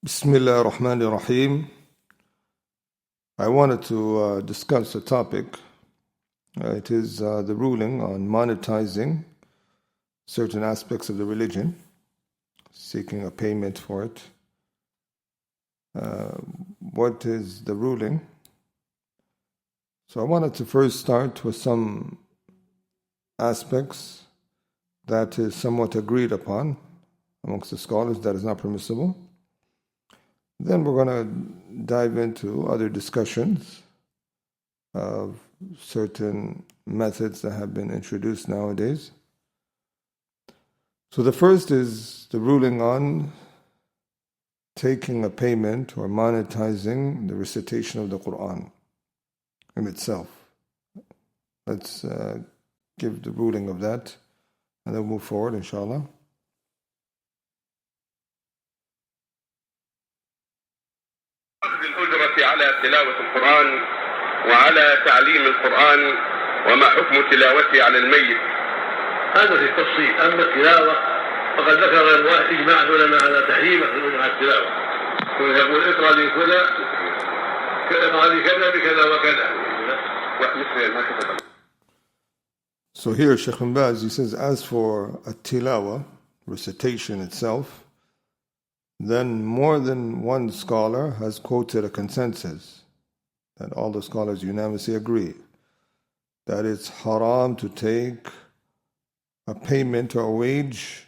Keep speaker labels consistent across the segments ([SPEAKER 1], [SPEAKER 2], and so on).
[SPEAKER 1] Bismillah ar-Rahman ar-Rahim. I wanted to discuss a topic. It is the ruling on monetizing certain aspects of the religion, seeking a payment for it. What is the ruling? So I wanted to first start with some aspects that is somewhat agreed upon amongst the scholars that is not permissible. Then we're going to dive into other discussions of certain methods that have been introduced nowadays. So the first is the ruling on taking a payment or monetizing the recitation of the Quran in itself. Let's give the ruling of that and then move forward, inshallah.
[SPEAKER 2] على تلاوة القرآن وعلى تعليم القرآن وما حكم تلاوته على الميت.
[SPEAKER 3] هذا في التفصيل. أما التلاوة فقد ذكر إجماع العلماء على تحريمه على التلاوة. يقول اقرأ لي كذا اقرأ لي كذا بكذا وكذا.
[SPEAKER 1] So here Sheikh bin Baz, he says, as for a tilawa, recitation itself, then more than one scholar has quoted a consensus that all the scholars unanimously agree that it's haram to take a payment or a wage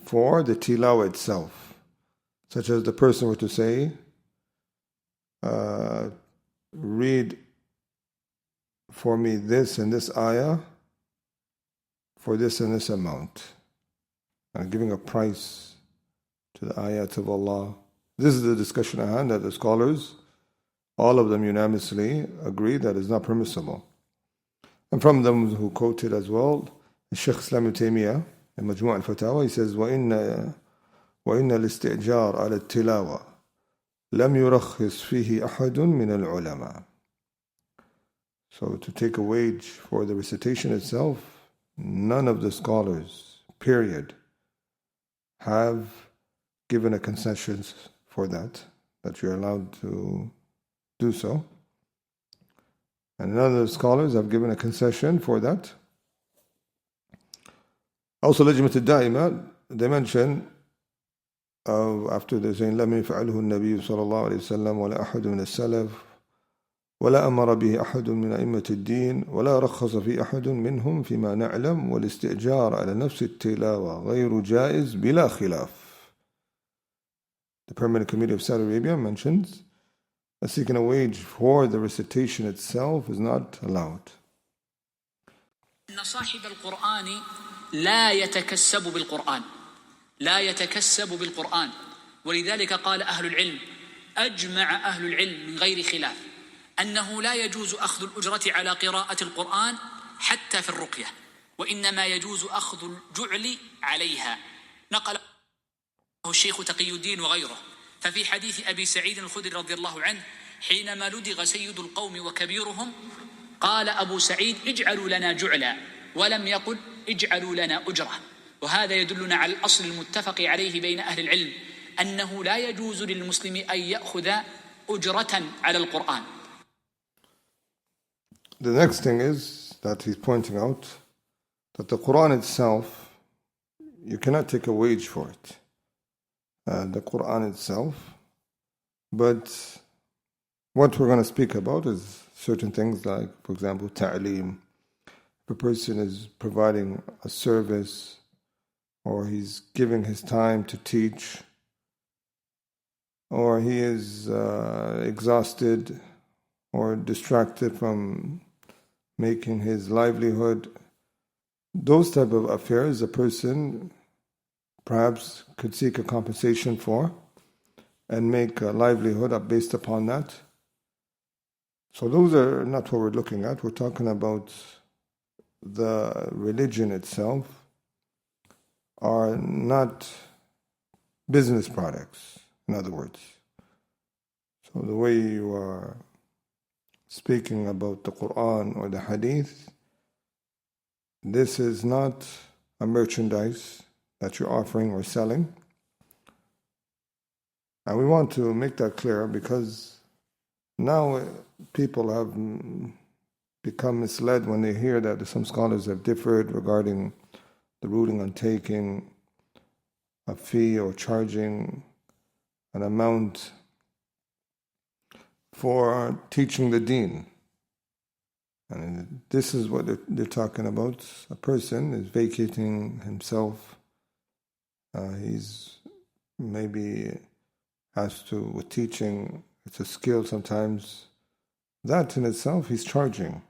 [SPEAKER 1] for the tilawa itself, such as the person were to say, read for me this and this ayah for this and this amount, and giving a price to the ayat of Allah. This is the discussion at hand that the scholars, all of them unanimously agree that is not permissible. And from them who quoted as well, Shaykh Islam ibn Taymiyyah in Majmu' al-Fatawa, he says, وَإِنَّ الْإِسْتِئْجَارَ عَلَى التِّلَاوَةِ لَمْ يُرَخِّصْ فِيهِ أَحَدٌ مِنَ الْعُلَمَاءِ. So to take a wage for the recitation itself, none of the scholars, period, have given a concession for that you're allowed to do so. And none of the scholars have given a concession for that. Also, Lajmat al-Da'ima, they mention, after they're saying, لَمْ يَفْعَلْهُ النَّبِيُّ صلى الله عليه وسلم ولا أحد من السلف ولا أمر به أحد من أئمة الدين ولا رخص في أحد منهم فيما نعلم والاستئجار على نفس التلاوة غير جائز بلا خلاف. The Permanent Committee of Saudi Arabia mentions that seeking a wage for the recitation itself is not allowed.
[SPEAKER 4] أن صاحب القرآن لا يتكسب بالقرآن لا يتكسب بالقرآن ولذلك قال أهل العلم أجمع أهل العلم من غير خلاف أنه لا يجوز أخذ الأجرة على قراءة القرآن حتى في الرقية وإنما يجوز أخذ الجعل عليها. نقل الشيخ تقي الدين وغيره. ففي حديث أبي سعيد الخدري رضي الله عنه حينما لدغ سيد القوم وكبيرهم قال أبو سعيد اجعلوا لنا جعلا ولم يقل اجعلوا لنا أجرة. وهذا يدلنا على الأصل المتفق عليه بين أهل العلم أنه لا يجوز للمسلم أن يأخذ أجرة على القرآن.
[SPEAKER 1] The next thing is that he's pointing out that the Quran itself, you cannot take a wage for it. The Quran itself. But what we're going to speak about is certain things like, for example, ta'aleem. If a person is providing a service or he's giving his time to teach or he is exhausted or distracted from making his livelihood, those type of affairs a person perhaps could seek a compensation for and make a livelihood up based upon that. So those are not what we're looking at. We're talking about the religion itself are not business products, in other words. So the way you are speaking about the Quran or the Hadith, this is not a merchandise that you're offering or selling. And we want to make that clear because now people have become misled when they hear that some scholars have differed regarding the ruling on taking a fee or charging an amount for teaching the deen. And this is what they're talking about. A person is vacating himself. He's maybe has to, with teaching, it's a skill sometimes. That in itself, he's charging.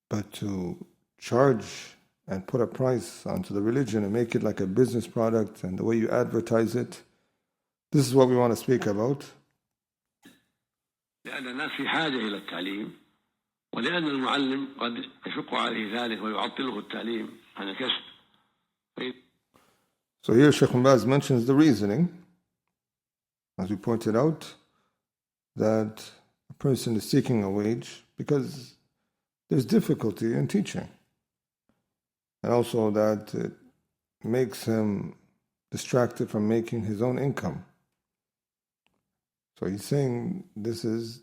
[SPEAKER 1] But to charge and put a price onto the religion and make it like a business product and the way you advertise it, this is what we want to speak about.
[SPEAKER 3] لأن الناس في حاجة إلى التعليم ولأن المعلم قد يشق عليه ذلك ويعطله التعليم عن الكسب.
[SPEAKER 1] So here Sheikh Baz mentions the reasoning, as we pointed out, that a person is seeking a wage because there's difficulty in teaching. And also that it makes him distracted from making his own income. So he's saying this is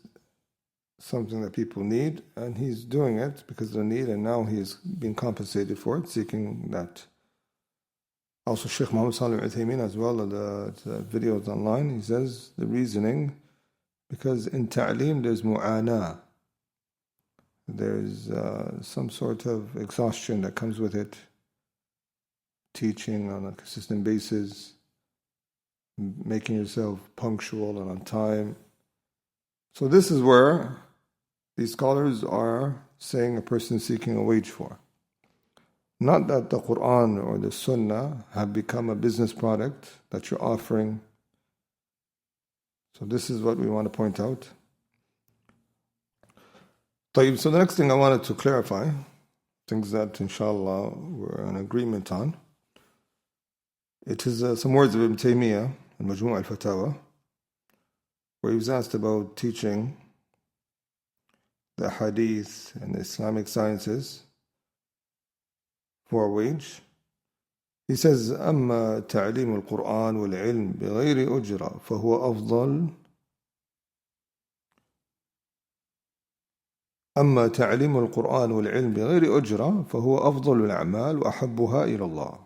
[SPEAKER 1] something that people need, and he's doing it because of the need, and now he's being compensated for it, seeking that. Also Sheikh Muhammad Salih Uthman as well, the videos online, he says the reasoning, because in ta'aleem there's mu'ana. There's some sort of exhaustion that comes with it, teaching on a consistent basis, making yourself punctual and on time. So this is where these scholars are saying a person seeking a wage for. Not that the Quran or the Sunnah have become a business product that you're offering. So this is what we want to point out. So the next thing I wanted to clarify, things that inshallah we're in agreement on, it is some words of Ibn Taymiyyah in Majmu' al-Fatawa, where he was asked about teaching the hadith and the Islamic sciences for a wage. He says, أما تعليم القرآن والعلم بغير أجرة فهو أفضل أما تعليم القرآن والعلم بغير أجرة فهو أفضل الأعمال وأحبها إلى الله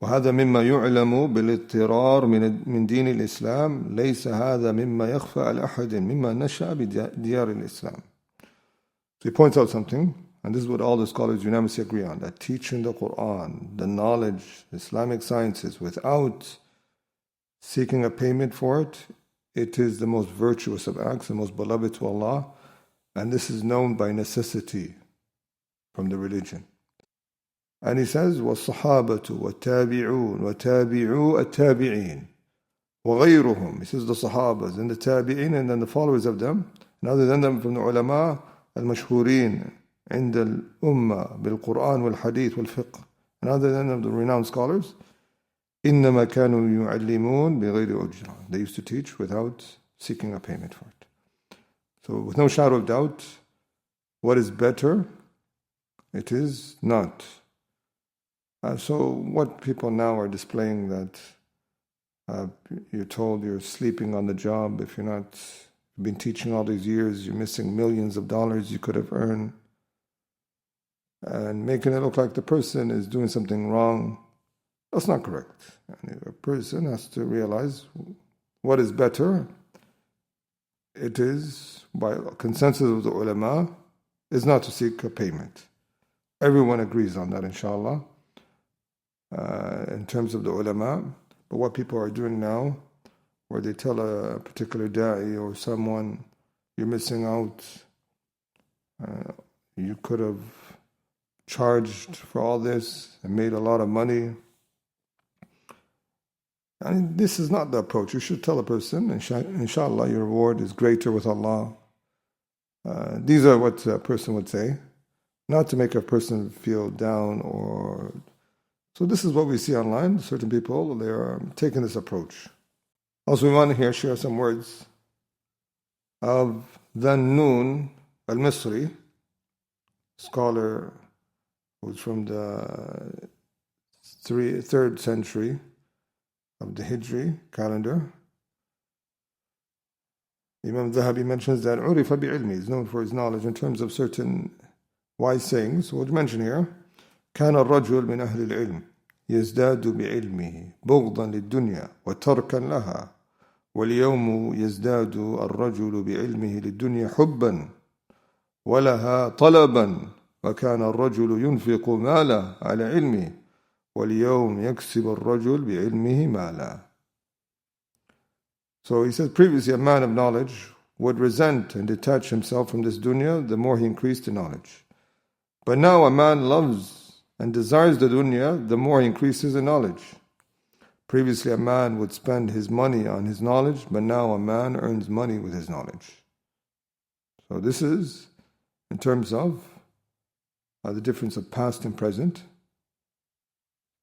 [SPEAKER 1] وهذا مما يعلم بالاضطرار من دين الإسلام ليس هذا مما يخفى على أحد مما نشأ بديار الإسلام. So he points out something, and this is what all the scholars unanimously agree on, that teaching the Quran, the knowledge, Islamic sciences, without seeking a payment for it, it is the most virtuous of acts, the most beloved to Allah, and this is known by necessity from the religion. And he says, وَالصَّحَابَةُ وَالتَّابِعُونَ وَتَابِعُوا التَّابِعِينَ وَغَيْرُهُم. He says the Sahabas and the Tabi'in and then the followers of them, and other than them from the ulama al-mashhurin عند الأمة بالقرآن والحديث والفقه, and other than them the renowned scholars, إنما كانوا يعلمون بغير أجرة. They used to teach without seeking a payment for it. So with no shadow of doubt, what is better? It is not. So what people now are displaying that you're told you're sleeping on the job if you're not, you've been teaching all these years, you're missing millions of dollars you could have earned, and making it look like the person is doing something wrong. That's not correct. And a person has to realize what is better. It is, by consensus of the ulama, is not to seek a payment. Everyone agrees on that, inshallah, in terms of the ulama. But what people are doing now, where they tell a particular da'i or someone, you're missing out, you could have charged for all this and made a lot of money. And this is not the approach. You should tell a person, inshallah, your reward is greater with Allah. These are what a person would say, not to make a person feel down or... So this is what we see online. Certain people, they are taking this approach. Also, we want to share some words of Dhannun al-Misri, scholar who's from the 3rd century of the Hijri calendar. Imam Dhahabi mentions that عُرِفَ بِعِلْمِ is known for his knowledge in terms of certain wise sayings. We'll mention here كان الرجل من أهل العلم يزداد بعلمه بغضا للدنيا وتركا لها واليوم يزداد الرجل بعلمه للدنيا حبا ولها طلبا وكان الرجل ينفق ماله على علمه واليوم يكسب الرجل بعلمه مالا. So he says, previously a man of knowledge would resent and detach himself from this dunya the more he increased in knowledge. But now a man loves and desires the dunya the more he increases in knowledge. Previously a man would spend his money on his knowledge, but now a man earns money with his knowledge. So this is in terms of the difference of past and present.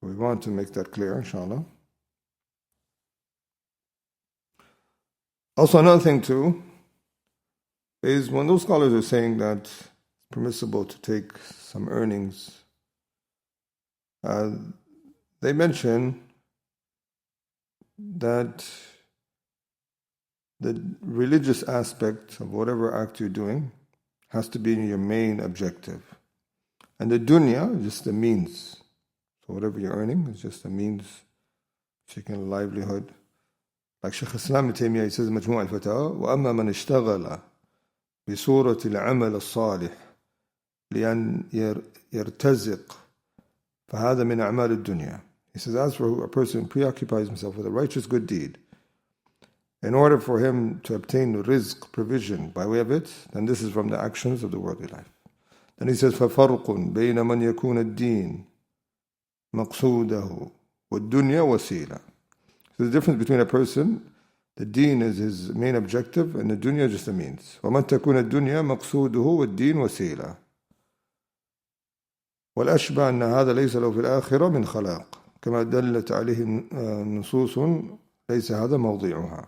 [SPEAKER 1] We want to make that clear, inshallah. Also, another thing too is when those scholars are saying that it's permissible to take some earnings, they mention that the religious aspect of whatever act you're doing has to be your main objective. And the dunya is just the means. So whatever you're earning is just a means, seeking a livelihood. Like Shaykh Islam Ibn Taymiyyah, he says in Majmu' al-Fatawa, وَأَمَّا مَنْ اشْتَغَلَ بِصُورَةِ الْعَمَلِ الصَّالِحِ لِأَنْ يَرْتَزِقْ فَهَذَا مِنْ أَعْمَالِ الدُّنْيَا. He says, as for a person preoccupies himself with a righteous good deed, in order for him to obtain rizq, provision, by way of it, then this is from the actions of the worldly life. Then he says, فَفَرْقٌ بَيْنَ مَنْ يَكُونَ الدِّينِ مَقْصُودَهُ وَالدُّنْيَا وَسِيلَةٌ. So the difference between a person, the deen is his main objective, and the dunya is just a means. وَمَنْ تَكُونَ الدُّنْيا مَقْصُودُهُ وَالدِّينُ وَسِيلَةٌ. والأشبه أن هذا ليس له في الآخرة من خلاق كما دلت عليه نصوص ليس هذا موضعها.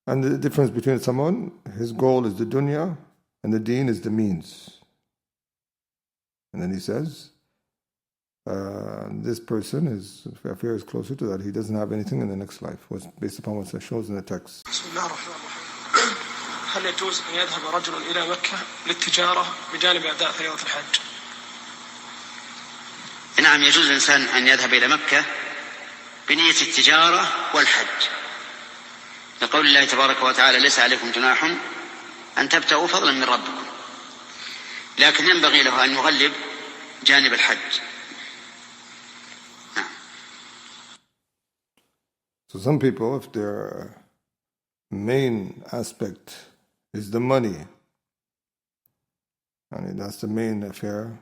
[SPEAKER 1] And the difference between someone, his goal is the dunya and the deen is the means. And then he says, this person, his affair is closer to that. He doesn't have anything in the next life, based upon what it shows in the text.
[SPEAKER 5] بسم الله الرحمن الرحيم. هل يجوز أن يذهب رجل إلى مكة للتجارة بجانب أداء فريضة الحج؟
[SPEAKER 6] نعم، يجوز الإنسان أن يذهب إلى مكة بنية التجارة والحج، لقول الله تبارك وتعالى ليس عليكم جناح أن تبتغوا فضلا من ربكم، لكن ينبغي له أن يغلب جانب الحج.
[SPEAKER 1] So some people, if their main aspect is the money, and that's the main affair,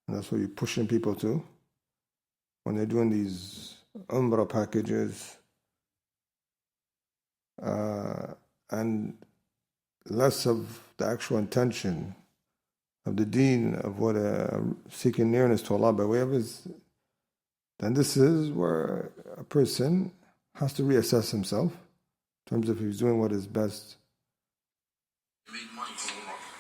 [SPEAKER 1] and that's what you're pushing people to, when they're doing these umrah packages, and less of the actual intention of the deen of what seeking nearness to Allah by way of is, then this is where a person has to reassess himself in terms of if he's doing what is best.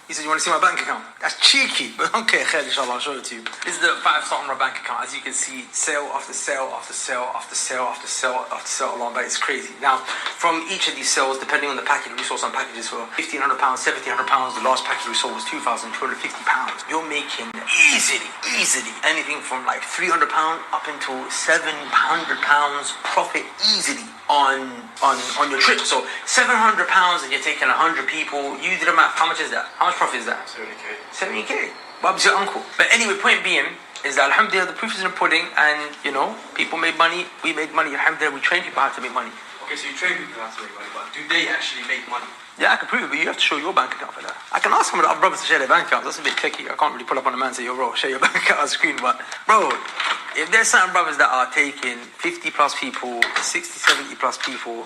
[SPEAKER 5] He said, you want to see my bank account? That's cheeky, but okay, khair, inshallah, I'll show it to you. This is the 5-star Umrah bank account. As you can see, sale after sale after sale after sale after sale after sale along that. It's crazy. Now, from each of these sales, depending on the package, we saw some packages for £1,500, £1,700. The last package we saw was £2,250. You're making easily, anything from like £300 up until £700 profit easily on your trip. So £700 and you're taking 100 people. You do the math. How much is that? How much profit is that? 70k. Bob's your uncle. But anyway, point being is that alhamdulillah, the proof is in the pudding, and people made money, we made money, alhamdulillah, we train people how to make money.
[SPEAKER 7] Okay, so you train people how to make money, but do they actually make money?
[SPEAKER 5] Yeah, I can prove it, but you have to show your bank account for that. I can ask some of the other brothers to share their bank accounts. That's a bit tricky. I can't really pull up on a man and say, yo bro, share your bank account on screen. But bro, if there's certain brothers that are taking 50 plus people, 60, 70 plus people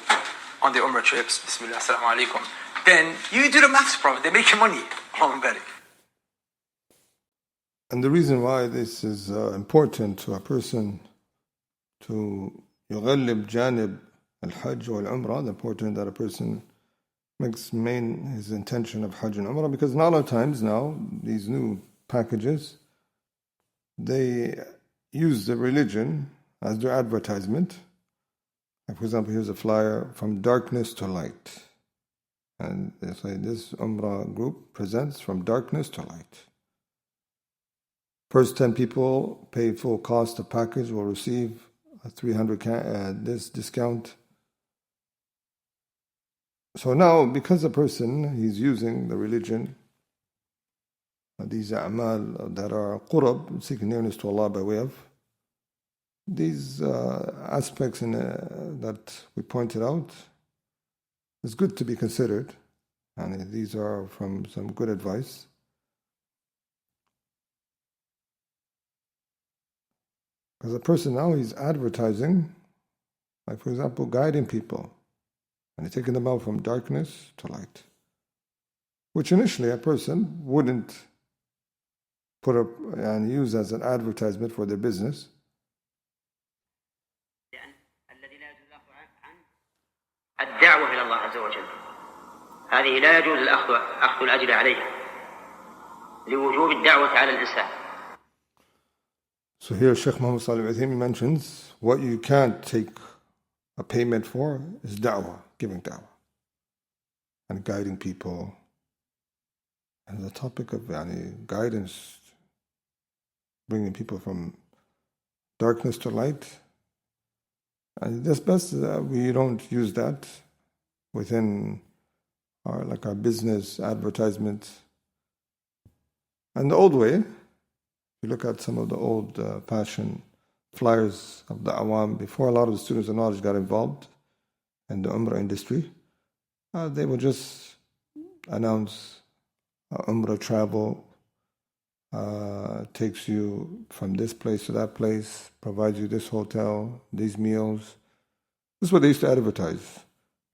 [SPEAKER 5] on their Umrah trips, Bismillah, assalamu alaikum, then you do the maths, bro. They're making money.
[SPEAKER 1] And the reason why this is important to a person to يغلب جانب الحج والعمرة, important that a person makes his intention of Hajj and Umrah, because a lot of times now, these new packages, they use the religion as their advertisement. Like for example, here's a flyer, from darkness to light. And they say this Umrah group presents from darkness to light. First 10 people pay full cost of package will receive a 300 this discount. So now, because a person, he's using the religion, these a'mal that are qurab, seeking nearness to Allah by way of these aspects that we pointed out, it's good to be considered. And these are from some good advice. Because a person now, he's advertising, like for example, guiding people. And he's taking them out from darkness to light. Which initially a person wouldn't put up and use as an advertisement for their business.
[SPEAKER 6] الدعوة إلى الله عز وجل هذه لا يجوز أخذ الأجر عليها لوجوب الدعوة على الإنسان.
[SPEAKER 1] So here Sheikh Muhammad Salih al-Uthaymin mentions what you can't take a payment for is da'wah, giving da'wah and guiding people. And the topic of guidance, bringing people from darkness to light, and it's best that we don't use that within our business advertisement. And the old way, if you look at some of the old passion flyers of the awam, before a lot of the students of knowledge got involved in the Umrah industry, they would just announce Umrah travel takes you from this place to that place, provides you this hotel, these meals. This is what they used to advertise.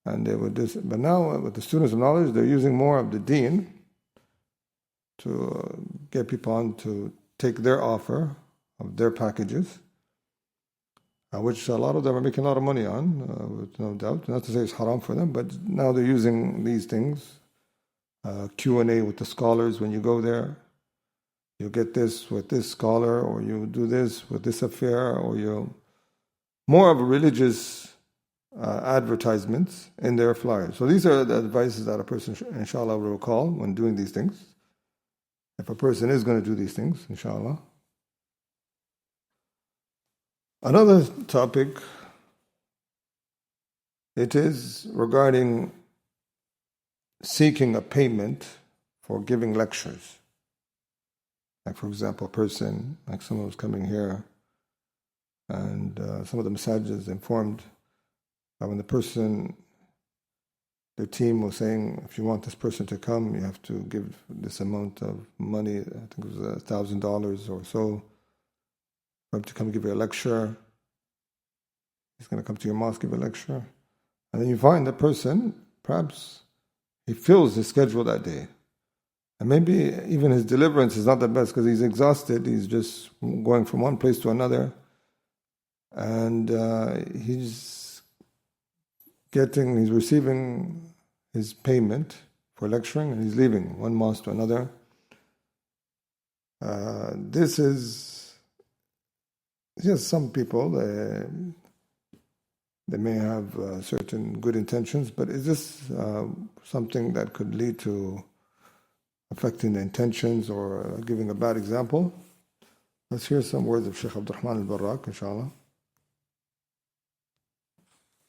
[SPEAKER 1] And they would but now with the students of knowledge, they're using more of the deen to get people on to take their offer of their packages, which a lot of them are making a lot of money on, with no doubt. Not to say it's haram for them, but now they're using these things. Q&A with the scholars when you go there. You get this with this scholar, or you do this with this affair, or you more of a religious advertisements in their flyers. So these are the advices that a person, inshallah, will recall when doing these things. If a person is going to do these things, inshallah. Another topic, it is regarding seeking a payment for giving lectures. Like for example, a person, like someone was coming here, and some of the Masjids informed that when the person, their team was saying, if you want this person to come, you have to give this amount of money, I think it was $1,000 or so, for him to come give you a lecture. He's going to come to your mosque, give a lecture. And then you find that person, perhaps he fills his schedule that day. And maybe even his deliverance is not the best because he's exhausted. He's just going from one place to another. And he's receiving his payment for lecturing, and he's leaving one mosque to another. This is just some people, they may have certain good intentions, but is this something that could lead to affecting the intentions or giving a bad example? Let's hear some words of Sheikh Abdulrahman al-Barrak, inshallah.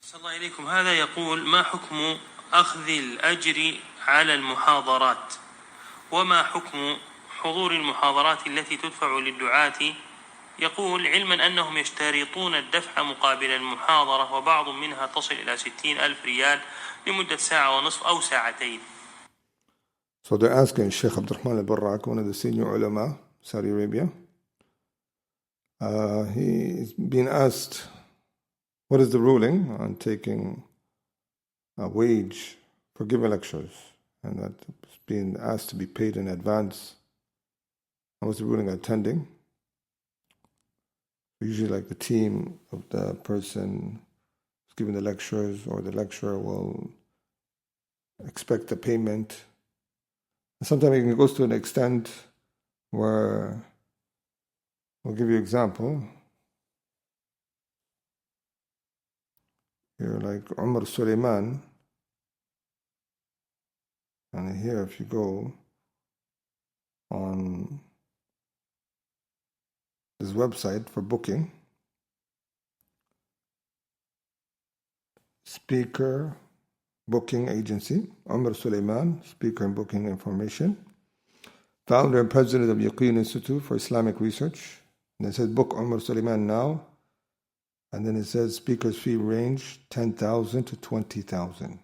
[SPEAKER 8] صلى الله إليكم. هذا يقول: ما حكم أخذ الأجر على المحاضرات؟ وما حكم حضور المحاضرات التي تدفع للدعاة؟ يقول: علما أنهم يشترطون الدفع مقابل المحاضرة، وبعض منها تصل إلى 60,000 ريال لمدة ساعة ونصف أو ساعتين.
[SPEAKER 1] So they're asking Sheikh Abdulrahman al-Barrak, one of the senior ulama, Saudi Arabia. He's been asked, what is the ruling on taking a wage for giving lectures? And that's being asked to be paid in advance. And what's the ruling on attending? Usually like the team of the person who's giving the lectures, or the lecturer will expect a payment. And sometimes it goes to an extent where, I'll give you an example. You're like Umar Sulaiman, And here, if you go on this website for booking, speaker booking agency, Umar Sulaiman, speaker and booking information, founder and president of Yaqeen Institute for Islamic Research. And it says book Umar Sulaiman now. And then it says speaker's fee range $10,000 to $20,000.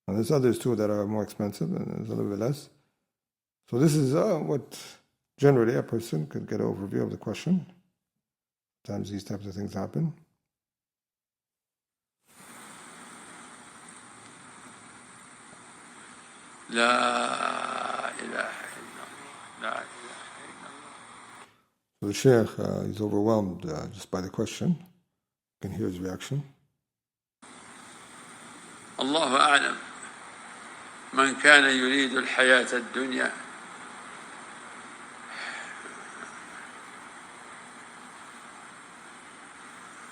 [SPEAKER 1] And there's others too that are more expensive and there's a little bit less. So this is what generally a person could get an overview of the question. Sometimes these types of things happen.
[SPEAKER 9] La ilaha illallah. La ilaha illallah.
[SPEAKER 1] So the Shaykh, he's overwhelmed just by the question. You can hear his reaction.
[SPEAKER 9] الله أعلم من كان يريد الحياة الدنيا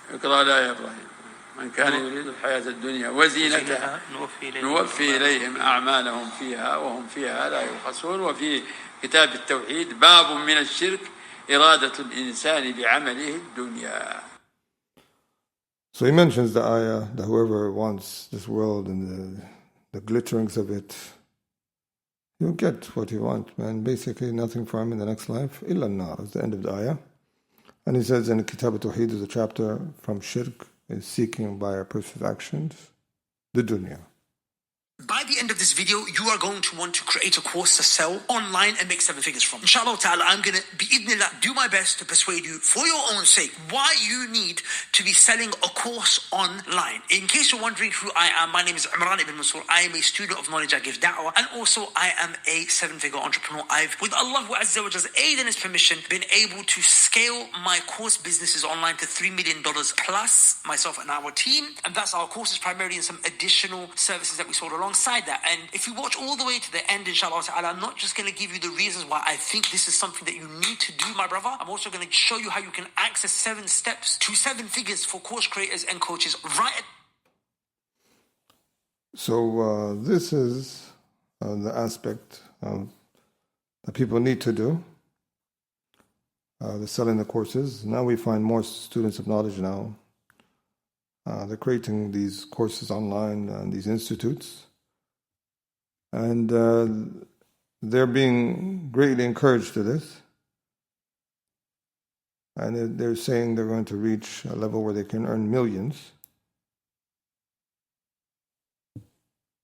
[SPEAKER 9] اقرأ لا يا إبراهيم من كان يريد الحياة الدنيا وزينتها نوفي إليهم أعمالهم فيها وهم فيها لا يبخسون. وفي كتاب التوحيد باب من الشرك إرادة الإنسان بعمله الدنيا.
[SPEAKER 1] So he mentions the ayah that whoever wants this world and the glitterings of it, he'll get what he wants, man. Basically nothing for him in the next life. Illa nar is the end of the ayah. And he says in Kitab al-Tawheed is a chapter from shirk, is seeking by a person's actions the dunya.
[SPEAKER 10] By the end of this video, you are going to want to create a course to sell online and make 7 figures from. Inshallah ta'ala, I'm going to, do my best to persuade you for your own sake why you need to be selling a course online. In case you're wondering who I am, my name is Imran ibn Mansur. I am a student of knowledge. I give da'wah. And also, I am a 7-figure entrepreneur. I've, with Allah Azza wa Jalla's aid and His permission, been able to scale my course businesses online to $3 million plus, myself and our team. And that's our courses primarily and some additional services that we sold alongside that. And if you watch all the way to the end, inshallah ta'ala, I'm not just going to give you the reasons why I think this is something that you need to do, my brother. I'm also going to show you how you can access 7 steps to 7 figures for course creators and coaches right.
[SPEAKER 1] So this is the aspect that people need to do. They're selling the courses. Now we find more students of knowledge now. They're creating these courses online and these institutes. And they're being greatly encouraged to this. And they're saying they're going to reach a level where they can earn millions.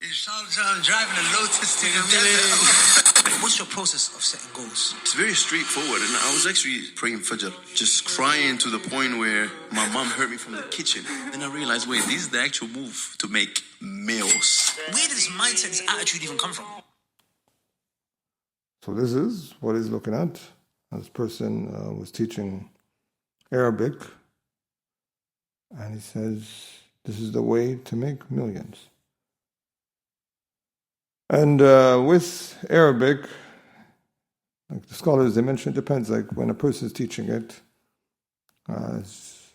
[SPEAKER 10] I'm driving a Lotus to the desert. What's your process of setting goals?
[SPEAKER 11] It's very straightforward, and I was actually praying Fajr, just crying to the point where my mom heard me from the kitchen. Then I realized, wait, this is the actual move to make meals.
[SPEAKER 10] Where did this mindset, this attitude even come from?
[SPEAKER 1] So this is what he's looking at. This person was teaching Arabic, and he says, this is the way to make millions. And with Arabic, like the scholars, they mention, it depends. Like when a person is teaching it, it's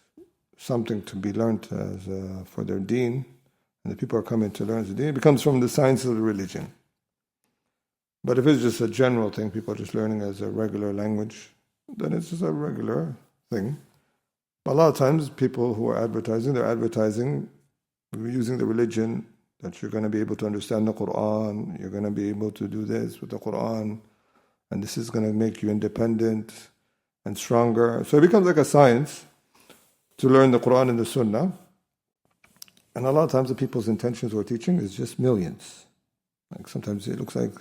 [SPEAKER 1] something to be learned as for their deen, and the people are coming to learn the deen, it becomes from the science of the religion. But if it's just a general thing, people are just learning as a regular language, then it's just a regular thing. But a lot of times, people who are advertising, they're advertising using the religion, that you're going to be able to understand the Quran, you're going to be able to do this with the Quran, and this is going to make you independent and stronger. So it becomes like a science to learn the Quran and the Sunnah. And a lot of times the people's intentions who are teaching is just millions. Like sometimes it looks like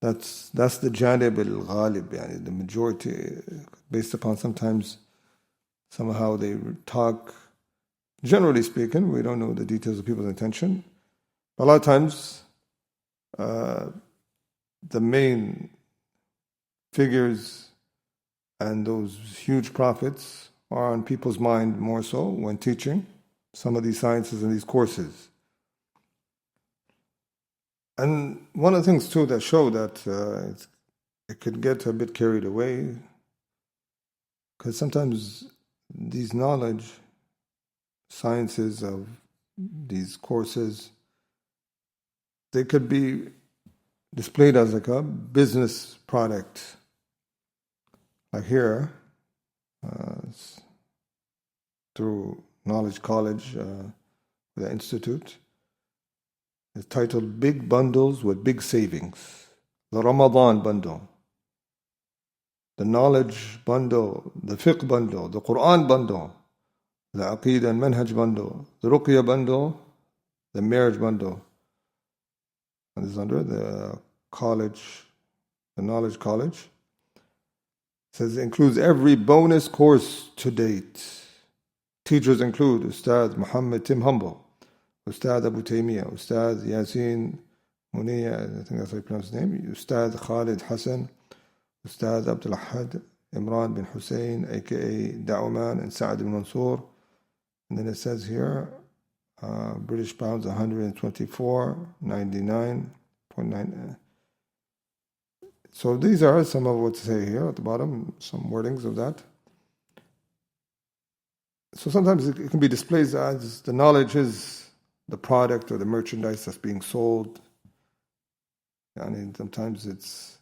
[SPEAKER 1] that's the janib al-ghalib, the majority, based upon sometimes somehow they talk. Generally speaking, we don't know the details of people's intention. A lot of times, the main figures and those huge profits are on people's mind more so when teaching some of these sciences and these courses. And one of the things too that show that it could get a bit carried away, because sometimes these knowledge, sciences of these courses, they could be displayed as like a business product. Like here, through Knowledge College, the Institute, it's titled Big Bundles with Big Savings. The Ramadan bundle, the knowledge bundle, the fiqh bundle, the Quran bundle, the Aqeedah and Manhaj bundle, the Ruqya bundle, the marriage bundle. And this is under the college, the Knowledge College. It says it includes every bonus course to date. Teachers include Ustad Muhammad Tim Humble, Ustad Abu Taymiyyah, Ustad Yasin Muniya, I think that's how you pronounce his name, Ustad Khalid Hassan, Ustad AbdulFattah, Imran bin Hussein, aka Dawah, and Sa'ad bin Mansour. And then it says here, British pounds 124.99.9. So these are some of what to say here at the bottom, some wordings of that. So sometimes it can be displayed as the knowledge is the product or the merchandise that's being sold. And sometimes it's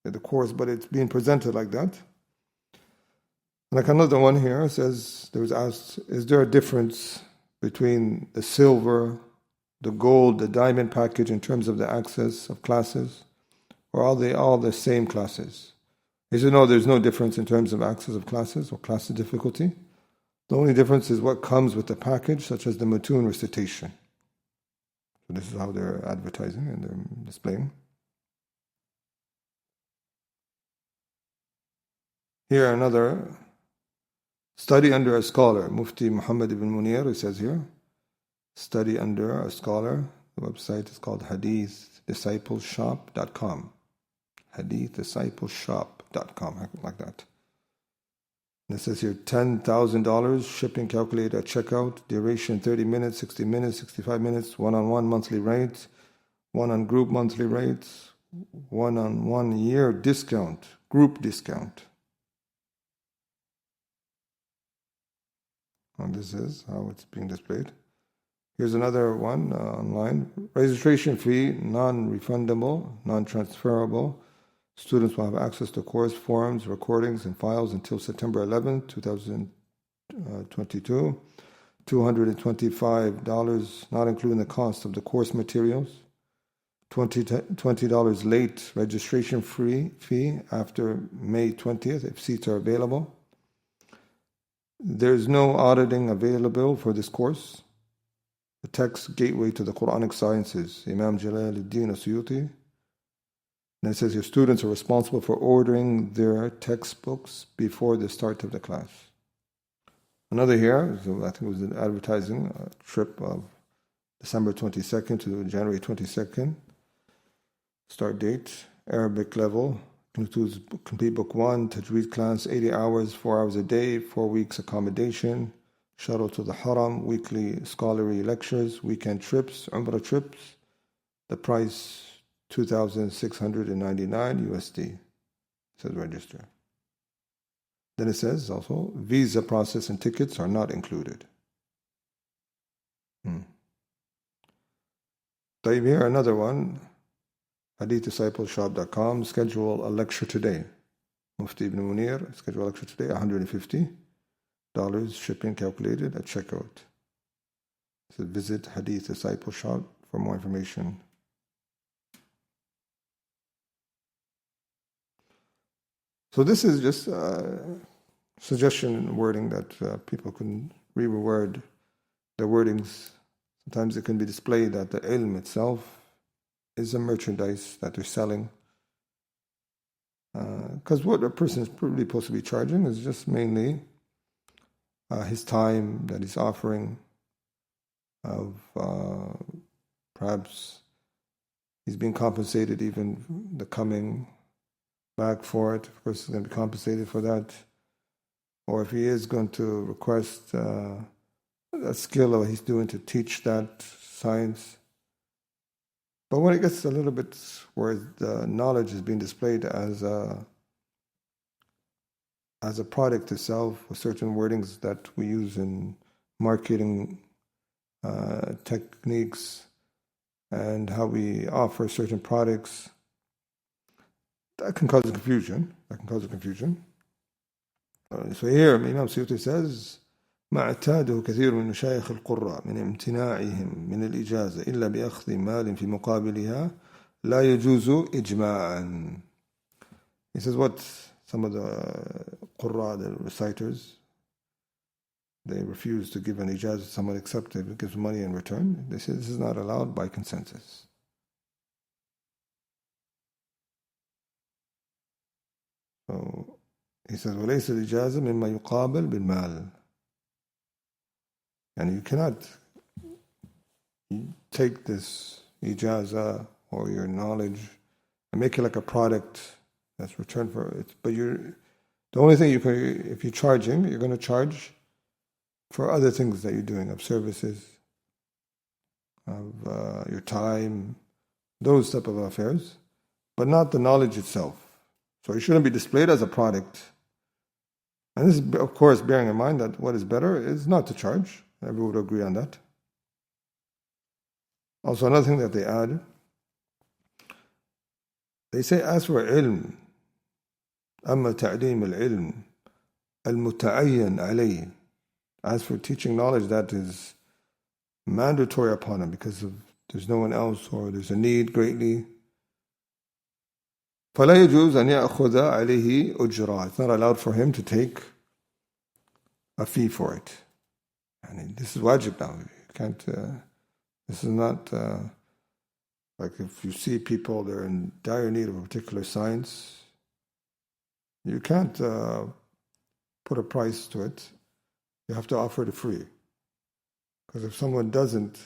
[SPEAKER 1] the course, but it's being presented like that. Like another one here says, there was asked, is there a difference between the silver, the gold, the diamond package in terms of the access of classes? Or are they all the same classes? He said, no, there's no difference in terms of access of classes or classes difficulty. The only difference is what comes with the package, such as the Matun recitation. So this is how they're advertising and they're displaying. Here another study under a scholar, Mufti Muhammad ibn Munir, he says here, study under a scholar. The website is called hadithdiscipleshop.com. hadithdiscipleshop.com, like that. And it says here, $10,000 shipping calculated at checkout, duration 30 minutes, 60 minutes, 65 minutes, one-on-one monthly rates, one-on-group monthly rates, one-on-1 year discount, group discount. And this is how it's being displayed. Here's another one online. Registration fee, non-refundable, non-transferable. Students will have access to course forms, recordings, and files until September 11, 2022. $225, not including the cost of the course materials. $20 late registration fee after May 20th if seats are available. There's no auditing available for this course. The text gateway to the Quranic sciences, Imam Jalaluddin As-Suyuti. And it says your students are responsible for ordering their textbooks before the start of the class. Another here, so I think it was an advertising trip of December 22nd to January 22nd. Start date, Arabic level, includes complete book 1, Tajweed class, 80 hours, 4 hours a day, 4 weeks accommodation, shuttle to the Haram, weekly scholarly lectures, weekend trips, Umrah trips. The price, $2,699 USD. It says register. Then it says also, visa process and tickets are not included. Here another one, hadithdiscipleshop.com, schedule a lecture today. Mufti ibn Munir, schedule a lecture today, $150, shipping calculated at checkout. So visit Hadith Disciple Shop for more information. So this is just suggestion and wording that people can reword the wordings. Sometimes it can be displayed that the ilm itself is a merchandise that they're selling. Because what a person is really supposed to be charging is just mainly his time that he's offering, of perhaps he's being compensated even the coming back for it. Of course, he's going to be compensated for that. Or if he is going to request a skill or he's doing to teach that science. But when it gets a little bit where the knowledge is being displayed as a product itself, with certain wordings that we use in marketing techniques, and how we offer certain products. That can cause confusion. So here Imam Suyuti says, ما اعتاده كثير من مشايخ القراء من امتناعهم من الإجازة إلا بأخذ مال في مقابلها لا يجوز إجماعا. He says what some of the qurra, the reciters, they refuse to give an ijazah, someone accepts it, gives money in return. They say this is not allowed by consensus. So he says, وَلَيْسَ الْإِجَازَةُ مِمَّا يُقَابَلْ بِالْمَالِ. And you cannot take this ijazah or your knowledge and make it like a product that's returned for it. But the only thing you can, if you're charging, you're going to charge for other things that you're doing, of services, of your time, those type of affairs, but not the knowledge itself. So it shouldn't be displayed as a product. And this is, of course, bearing in mind that what is better is not to charge. Everyone would agree on that. Also, another thing that they add, they say, as for ilm, أما تعليم العلم المتعين عليه, as for teaching knowledge that is mandatory upon him because of there's no one else or there's a need greatly, فلا يجوز أن يأخذ عليه أجرة. It's not allowed for him to take a fee for it. And this is wajib now. You can't. This is not like if you see people they're in dire need of a particular science, you can't put a price to it. You have to offer it free. Because if someone doesn't,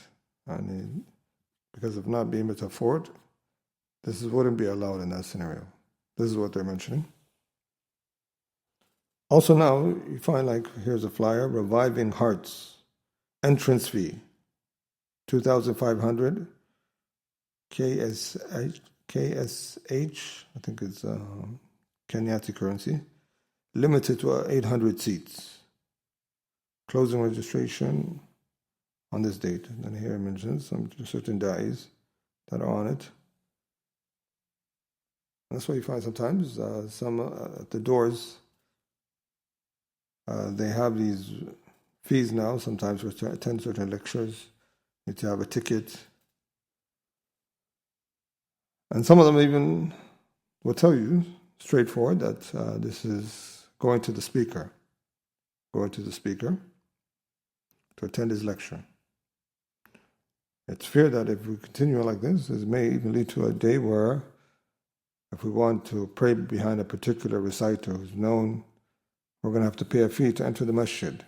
[SPEAKER 1] because of not being able to afford, this wouldn't be allowed in that scenario. This is what they're mentioning. Also now, you find like, here's a flyer, Reviving Hearts, entrance fee, 2,500, KSH, I think it's Kenyati currency, limited to 800 seats. Closing registration on this date. And then here it mentions some certain da'is that are on it. That's why you find sometimes some at the doors, they have these fees now, sometimes for attend certain lectures. You need to have a ticket. And some of them even will tell you straightforward that this is going to the speaker to attend his lecture. It's feared that if we continue like this may even lead to a day where if we want to pray behind a particular reciter who's known, we're going to have to pay a fee to enter the masjid,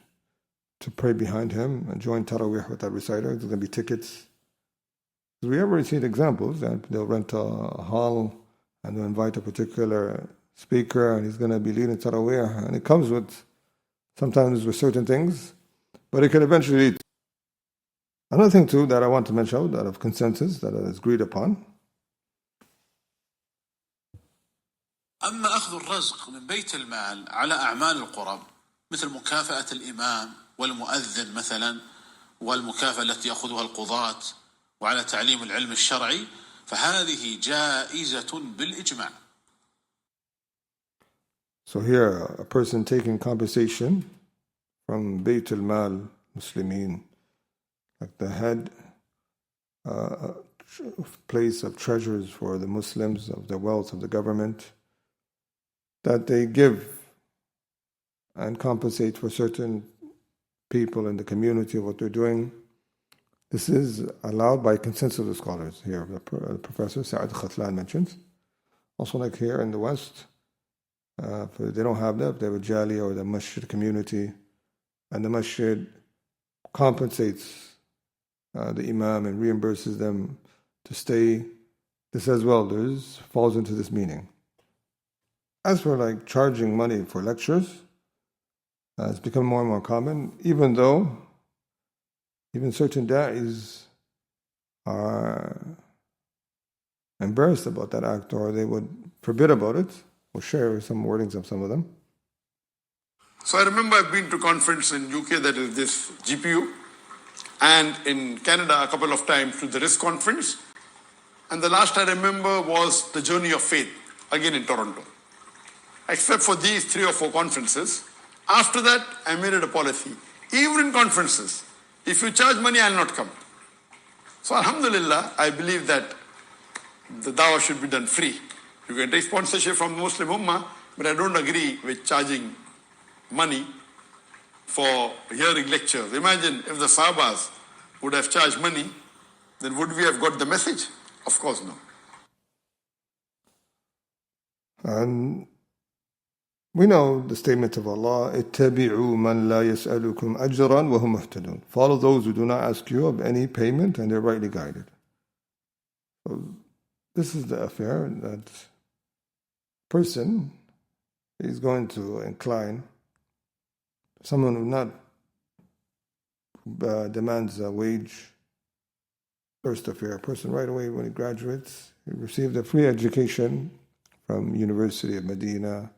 [SPEAKER 1] to pray behind him and join Taraweeh with that reciter. There's going to be tickets. We ever seen examples that they'll rent a hall and they'll invite a particular speaker and he's going to be leading Taraweeh. And it comes with, sometimes with certain things, but it can eventually lead. Another thing too that I want to mention, that of consensus, that is agreed upon,
[SPEAKER 12] أما أخذ الرزق من بيت المال على أعمال القرب مثل مكافأة الإمام والمؤذن مثلا والمكافأة التي يأخذها القضاة وعلى تعليم العلم الشرعي فهذه جائزة بالإجماع.
[SPEAKER 1] So here a person taking compensation from Bayt al-Mal Muslimin, like the head place of treasures for the Muslims, of the wealth of the government, that they give and compensate for certain people in the community of what they're doing. This is allowed by consensus of the scholars. Here, the Professor Sa'ad Khatlan mentions. Also like here in the West, they don't have that, they have a Jali or the Masjid community, and the Masjid compensates the Imam and reimburses them to stay. This as well falls into this meaning. As for like charging money for lectures, it's become more and more common, even though even certain da'is are embarrassed about that act, or they would forbid about it. We'll share some wordings of some of them.
[SPEAKER 13] So I remember I've been to conference in UK, that is this GPU, and in Canada a couple of times to the RISC conference. And the last I remember was the Journey of Faith, again in Toronto. Except for these 3 or 4 conferences, after that I made it a policy. Even in conferences, if you charge money, I'll not come. So alhamdulillah, I believe that the dawah should be done free. You can take sponsorship from the Muslim Ummah, but I don't agree with charging money for hearing lectures. Imagine if the Sahabas would have charged money, then would we have got the message? Of course no.
[SPEAKER 1] And we know the statement of Allah, اتَّبِعُوا مَنْ لَا يَسْأَلُكُمْ أَجْرًا وَهُمْ مُهْتَدُونَ. Follow those who do not ask you of any payment and they're rightly guided. So this is the affair that person is going to incline. Someone who not demands a wage. First affair, a person right away when he graduates, he received a free education from University of Medina,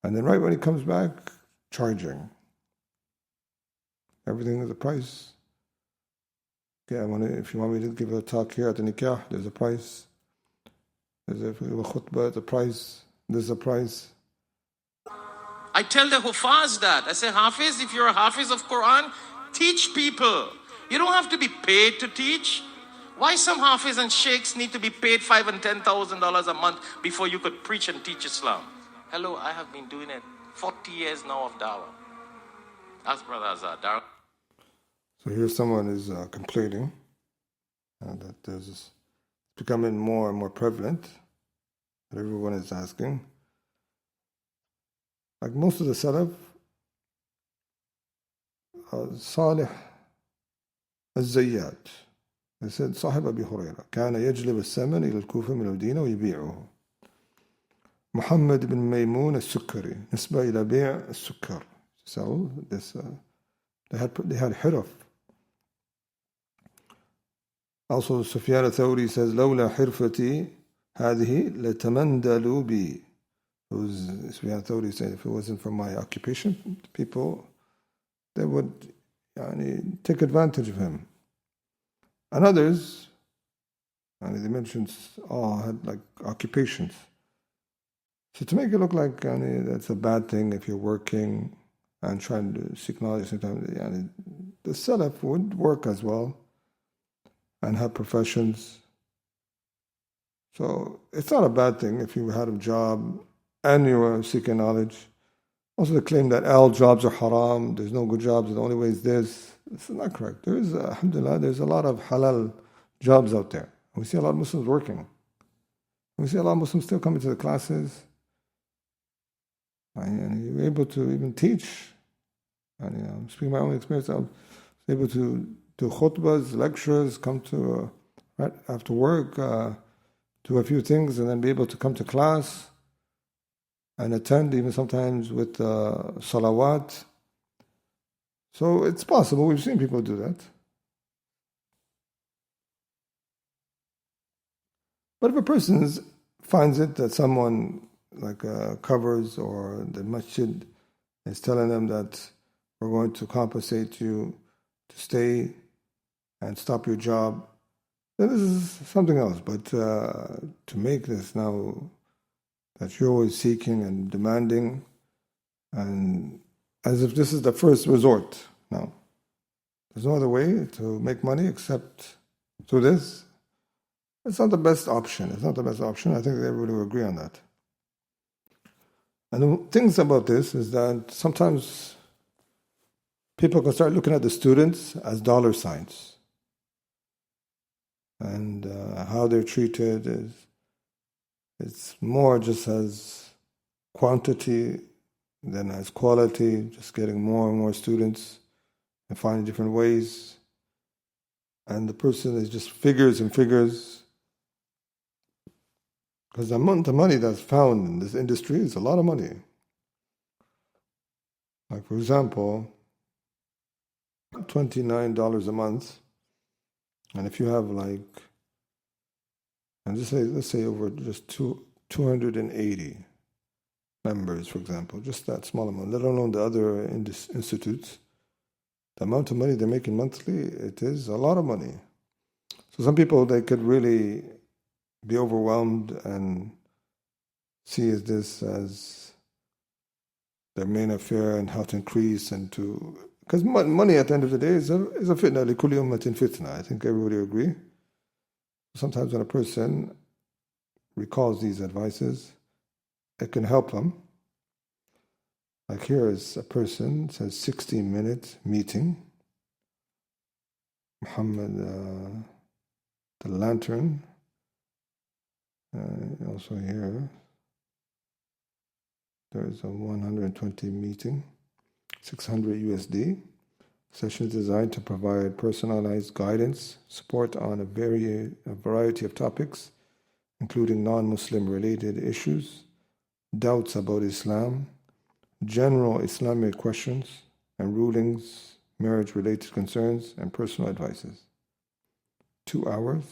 [SPEAKER 1] and then right when he comes back, charging. Everything is a price. Okay, if you want me to give a talk here at the nikah, there's a price. There's a khutbah, it's a price. There's a price.
[SPEAKER 14] I tell the Hufaz that. I say, Hafiz, if you're a Hafiz of Quran, teach people. You don't have to be paid to teach. Why some Hafiz and Sheikhs need to be paid $5,000 and $10,000 a month before you could preach and teach Islam? Hello, I have been doing it 40 years now of Dawah. Ask Brother Azhar.
[SPEAKER 1] So here someone is complaining that it's becoming more and more prevalent, that everyone is asking. Like most of the Salaf, Salih الزيات. They said صاحب أبي هريرة كان يجلب السمن إلى الكوفة من المدينة ويبيعه. محمد بن ميمون السكري نسبة إلى بيع السكر. So this they had hiraf. Also Sufyan al-Thawri says لولا حرفتي هذه لتمندلوا بي. Sufyan al-Thawri said if it wasn't for my occupation, people they would take advantage of him. And others, they mentioned all had like occupations. So to make it look like that's a bad thing if you're working and trying to seek knowledge, sometimes the Salaf would work as well and have professions. So it's not a bad thing if you had a job and you were seeking knowledge. Also the claim that all jobs are haram, there's no good jobs, the only way is this. This is not correct. There is, alhamdulillah, there's a lot of halal jobs out there. We see a lot of Muslims working. We see a lot of Muslims still coming to the classes. And you're able to even teach. And I'm speaking my own experience. I was able to do khutbahs, lectures, come to, right after work, do a few things, and then be able to come to class and attend, even sometimes with salawat. So it's possible. We've seen people do that. But if a person finds it that someone like covers or the masjid is telling them that we're going to compensate you to stay and stop your job, then this is something else. But to make this now that you're always seeking and demanding and as if this is the first resort. No. There's no other way to make money except through this. It's not the best option. It's not the best option. I think everybody will agree on that. And the things about this is that sometimes people can start looking at the students as dollar signs. And how they're treated is it's more just as quantity than as quality, just getting more and more students and finding different ways. And the person is just figures and figures. Because the amount of money that's found in this industry is a lot of money. Like for example, $29 a month. And if you have like, and let's say over just 280 members, for example, just that small amount, let alone the other institutes, the amount of money they're making monthly, it is a lot of money. So some people, they could really be overwhelmed and see this as their main affair and how to increase and to... Because money at the end of the day is a fitna. لِكُلِّ أُمَّةٍ fitna. I think everybody agree. Sometimes when a person recalls these advices, it can help them. Like here is a person, it says 60-minute meeting. Muhammad, the lantern. Also here, there is a 120 meeting, 600 USD. Sessions designed to provide personalized guidance, support on a variety of topics, including non-Muslim related issues, doubts about Islam, general Islamic questions and rulings, marriage-related concerns, and personal advices. 2 hours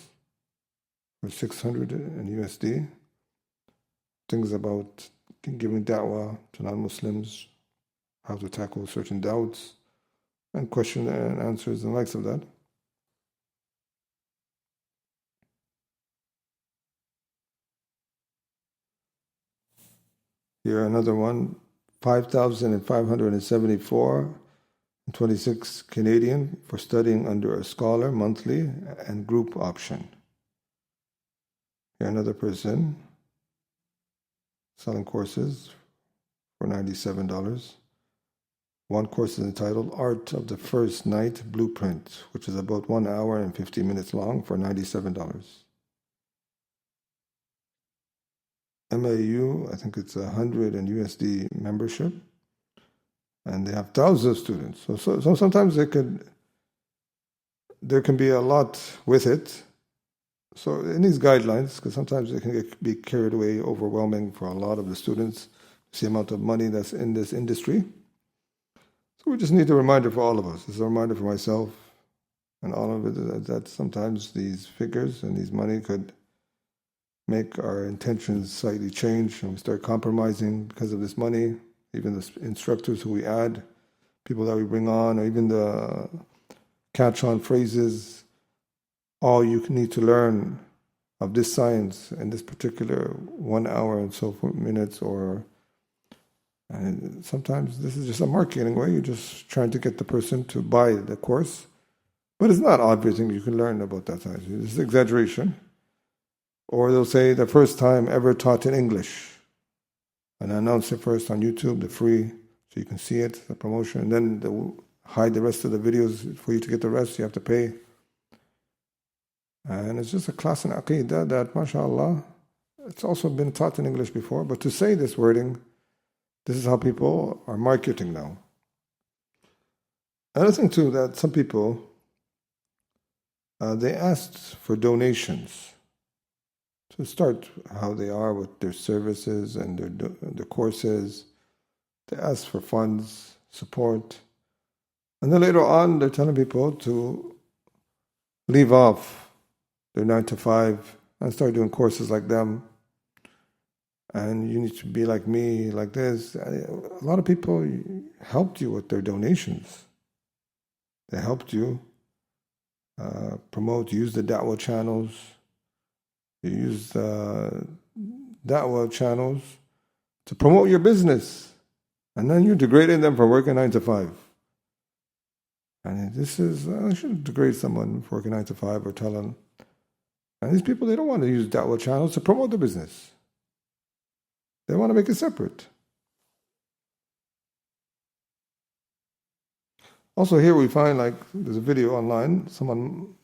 [SPEAKER 1] for 600 in USD. Things about giving da'wah to non-Muslims, how to tackle certain doubts, and question and answers and likes of that. Here another one, 5,574 26 Canadian for studying under a scholar monthly and group option. Here another person selling courses for $97. One course is entitled Art of the First Night Blueprint, which is about 1 hour and 50 minutes long for $97. MAU, I think it's 100 in USD membership. And they have thousands of students. So sometimes there can be a lot with it. So in these guidelines, because sometimes it can be carried away, overwhelming for a lot of the students, the amount of money that's in this industry. So we just need a reminder for all of us. It's a reminder for myself and all of it that sometimes these figures and these money could make our intentions slightly change and we start compromising because of this money. Even the instructors who we add, people that we bring on, or even the catch-on phrases, all you need to learn of this science in this particular 1 hour and so forth minutes, and sometimes this is just a marketing way. You're just trying to get the person to buy the course, but it's not everything you can learn about that science. It's exaggeration. Or they'll say the first time ever taught in English. And I announce it first on YouTube, the free, so you can see it, the promotion. And then they'll hide the rest of the videos. For you to get the rest, you have to pay. And it's just a class in Aqidah that, mashallah, it's also been taught in English before. But to say this wording, this is how people are marketing now. Another thing too, that some people, they asked for donations to start how they are with their services and their courses. They ask for funds, support. And then later on, they're telling people to leave off their 9 to 5 and start doing courses like them. And you need to be like me, like this. A lot of people helped you with their donations. They helped you promote, use the Dawah channels. You use Dawah channels to promote your business. And then you're degrading them for working 9 to 5. And this is, I shouldn't degrade someone for working 9 to 5 or tell them. And these people, they don't want to use Dawah channels to promote the business. They want to make it separate. Also here we find, like, there's a video online, someone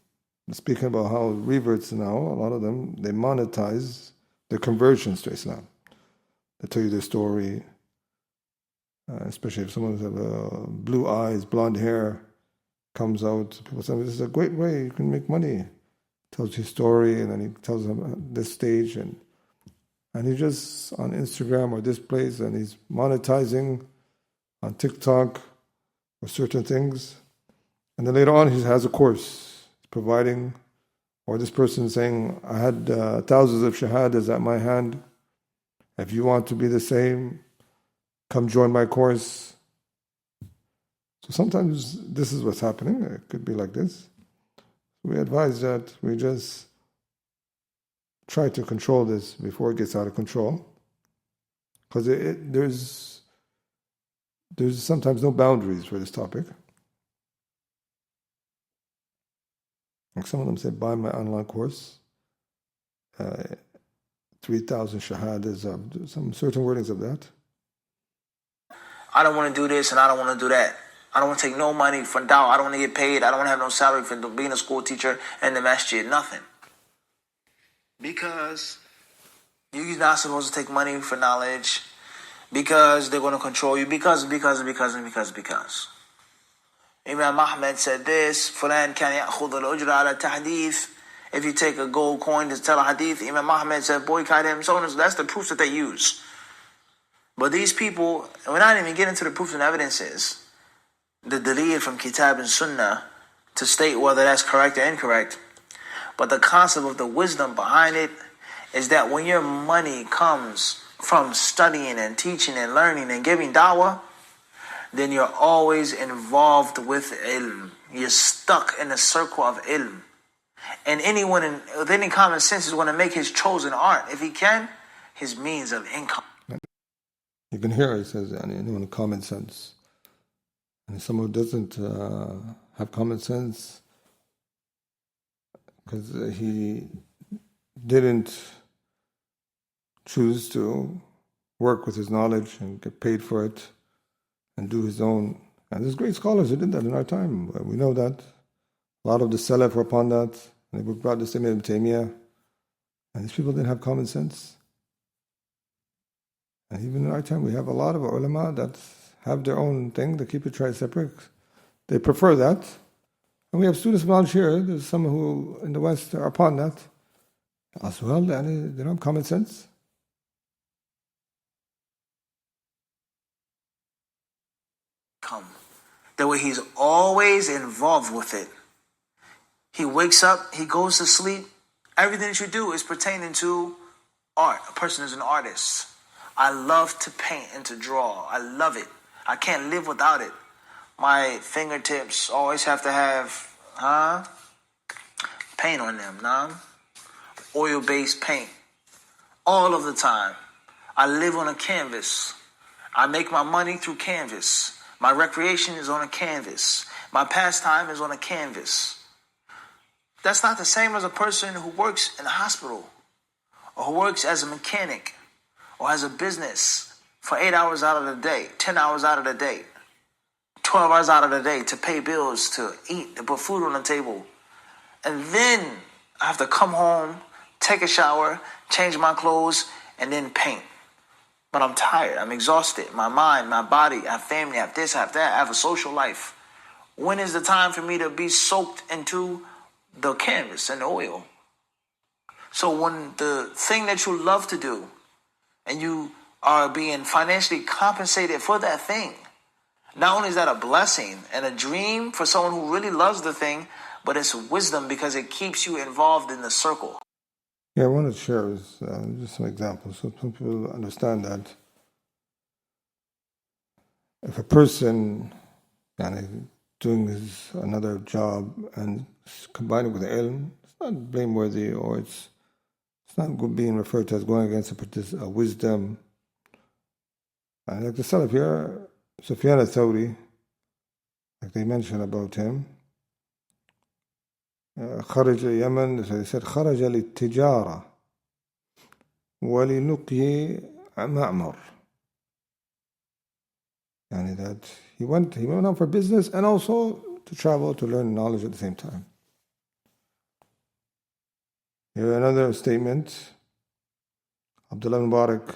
[SPEAKER 1] speaking about how reverts now, a lot of them, they monetize their conversions to Islam. They tell you their story, especially if someone has blue eyes, blonde hair, comes out, people say, this is a great way you can make money. Tells his story, and then he tells them this stage, and he's just on Instagram or this place, and he's monetizing on TikTok or certain things. And then later on, he has a course providing, or this person saying, I had thousands of shahadas at my hand. If you want to be the same, come join my course. So sometimes this is what's happening. It could be like this. We advise that we just try to control this before it gets out of control, because there's sometimes no boundaries for this topic. Like some of them say, buy my online course, 3,000 shahadas, some certain wordings of that.
[SPEAKER 15] I don't want to do this and I don't want to do that. I don't want to take no money for dawah. I don't want to get paid. I don't want to have no salary for being a school teacher in the masjid. Nothing. Because you're not supposed to take money for knowledge. Because they're going to control you. Because. Imam Ahmed said this. Fulan kan ya'khudh al-ujra ala tahdith. If you take a gold coin to tell a hadith, Imam Ahmed said boycott him. So that's the proofs that they use. But these people, we're not even getting to the proofs and evidences. The dalil from Kitab and Sunnah to state whether that's correct or incorrect. But the concept of the wisdom behind it is that when your money comes from studying and teaching and learning and giving dawah, then you're always involved with ilm. You're stuck in the circle of ilm. And anyone with any common sense is going to make his chosen art, if he can, his means of income.
[SPEAKER 1] You can hear it says anyone with common sense. And someone who doesn't have common sense, because he didn't choose to work with his knowledge and get paid for it and do his own. And there's great scholars who did that in our time. We know that. A lot of the Salaf were upon that. And they brought this to Ibn Taymiyyah. And these people didn't have common sense. And even in our time, we have a lot of ulama that have their own thing. They keep it separate. They prefer that. And we have students of knowledge here. There's some who in the West are upon that. As well, they don't have common sense.
[SPEAKER 15] That way he's always involved with it. He wakes up, he goes to sleep. Everything that you do is pertaining to art. A person is an artist. I love to paint and to draw. I love it. I can't live without it. My fingertips always have to have paint on them, oil-based paint. All of the time. I live on a canvas. I make my money through canvas. My recreation is on a canvas. My pastime is on a canvas. That's not the same as a person who works in a hospital or who works as a mechanic or has a business for 8 hours out of the day, 10 hours out of the day, 12 hours out of the day to pay bills, to eat, to put food on the table. And then I have to come home, take a shower, change my clothes, and then paint. But I'm tired. I'm exhausted. My mind, my body, I have family, I have this, I have that. I have a social life. When is the time for me to be soaked into the canvas and the oil? So when the thing that you love to do and you are being financially compensated for that thing, not only is that a blessing and a dream for someone who really loves the thing, but it's wisdom because it keeps you involved in the circle.
[SPEAKER 1] Yeah, I want to share just some examples so some people understand that if a person doing another job and combining with the ilm, it's not blameworthy, or it's not good being referred to as going against a wisdom. And like the Salaf here, Sufyan al-Thawri, like they mentioned about him, خرج اليمن, so they said خرج للتجارة ولنقي معمر. That he went out for business and also to travel to learn knowledge at the same time. Here another statement. Abdullah Mubarak,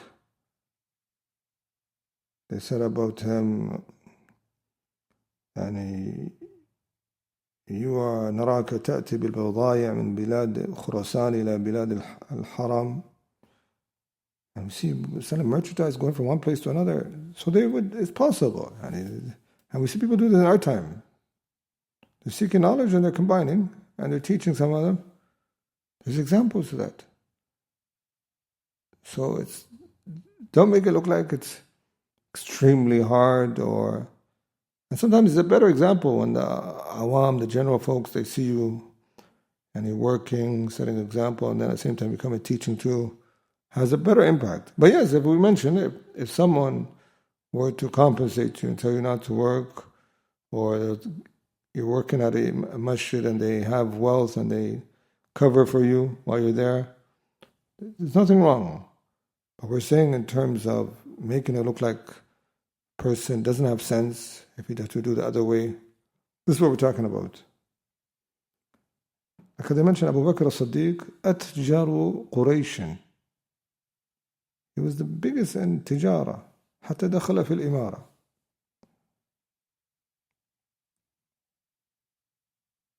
[SPEAKER 1] they said about him, you are نراك تأتي بالبضائع من بلاد خراسان إلى بلاد الحرم. And we see selling merchandise going from one place to another. So it's possible. And we see people do this in our time. They're seeking knowledge and they're combining and they're teaching some of them. There's examples of that. So don't make it look like it's extremely hard, and sometimes it's a better example when the awam, the general folks, they see you and you're working, setting an example, and then at the same time become a teaching tool, has a better impact. But yes, if we mention, if someone were to compensate you and tell you not to work, or you're working at a masjid and they have wealth and they cover for you while you're there, there's nothing wrong. But we're saying in terms of making it look like a person doesn't have sense if he has to do the other way. This is what we're talking about. Like I mentioned, Abu Bakr as-Siddiq, أتجار قريش. He was the biggest in tijara. حتى دخل في الإمارة.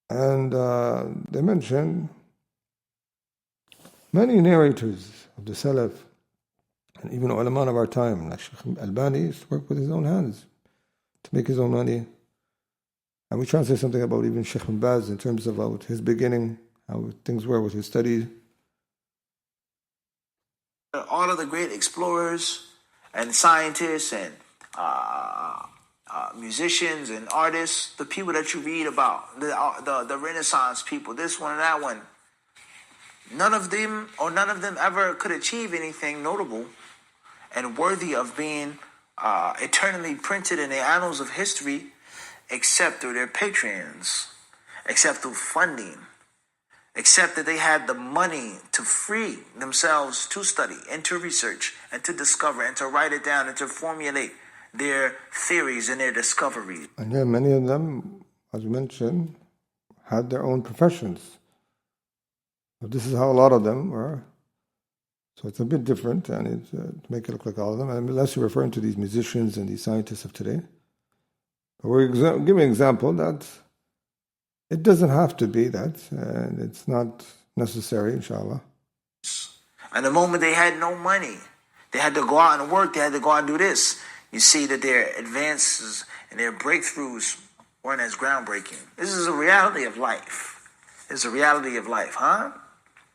[SPEAKER 1] And they mention many narrators of the Salaf, and even ulama of our time, like Sheikh Albani used to work with his own hands to make his own money. And we try to say something about even Sheikh bin Baz in terms of about his beginning, how things were with his studies.
[SPEAKER 15] All of the great explorers and scientists and musicians and artists, the people that you read about, the Renaissance people, this one and that one, none of them ever could achieve anything notable and worthy of being eternally printed in the annals of history, except through their patrons, except through funding, except that they had the money to free themselves to study and to research and to discover and to write it down and to formulate their theories and their discoveries.
[SPEAKER 1] And yeah, many of them, as we mentioned, had their own professions. So this is how a lot of them were. So it's a bit different, and it's to make it look like all of them, unless you're referring to these musicians and these scientists of today. But we're giving an example that it doesn't have to be that, and it's not necessary, inshallah.
[SPEAKER 15] And the moment they had no money, they had to go out and work, they had to go out and do this. You see that their advances and their breakthroughs weren't as groundbreaking. This is a reality of life. It's a reality of life, huh?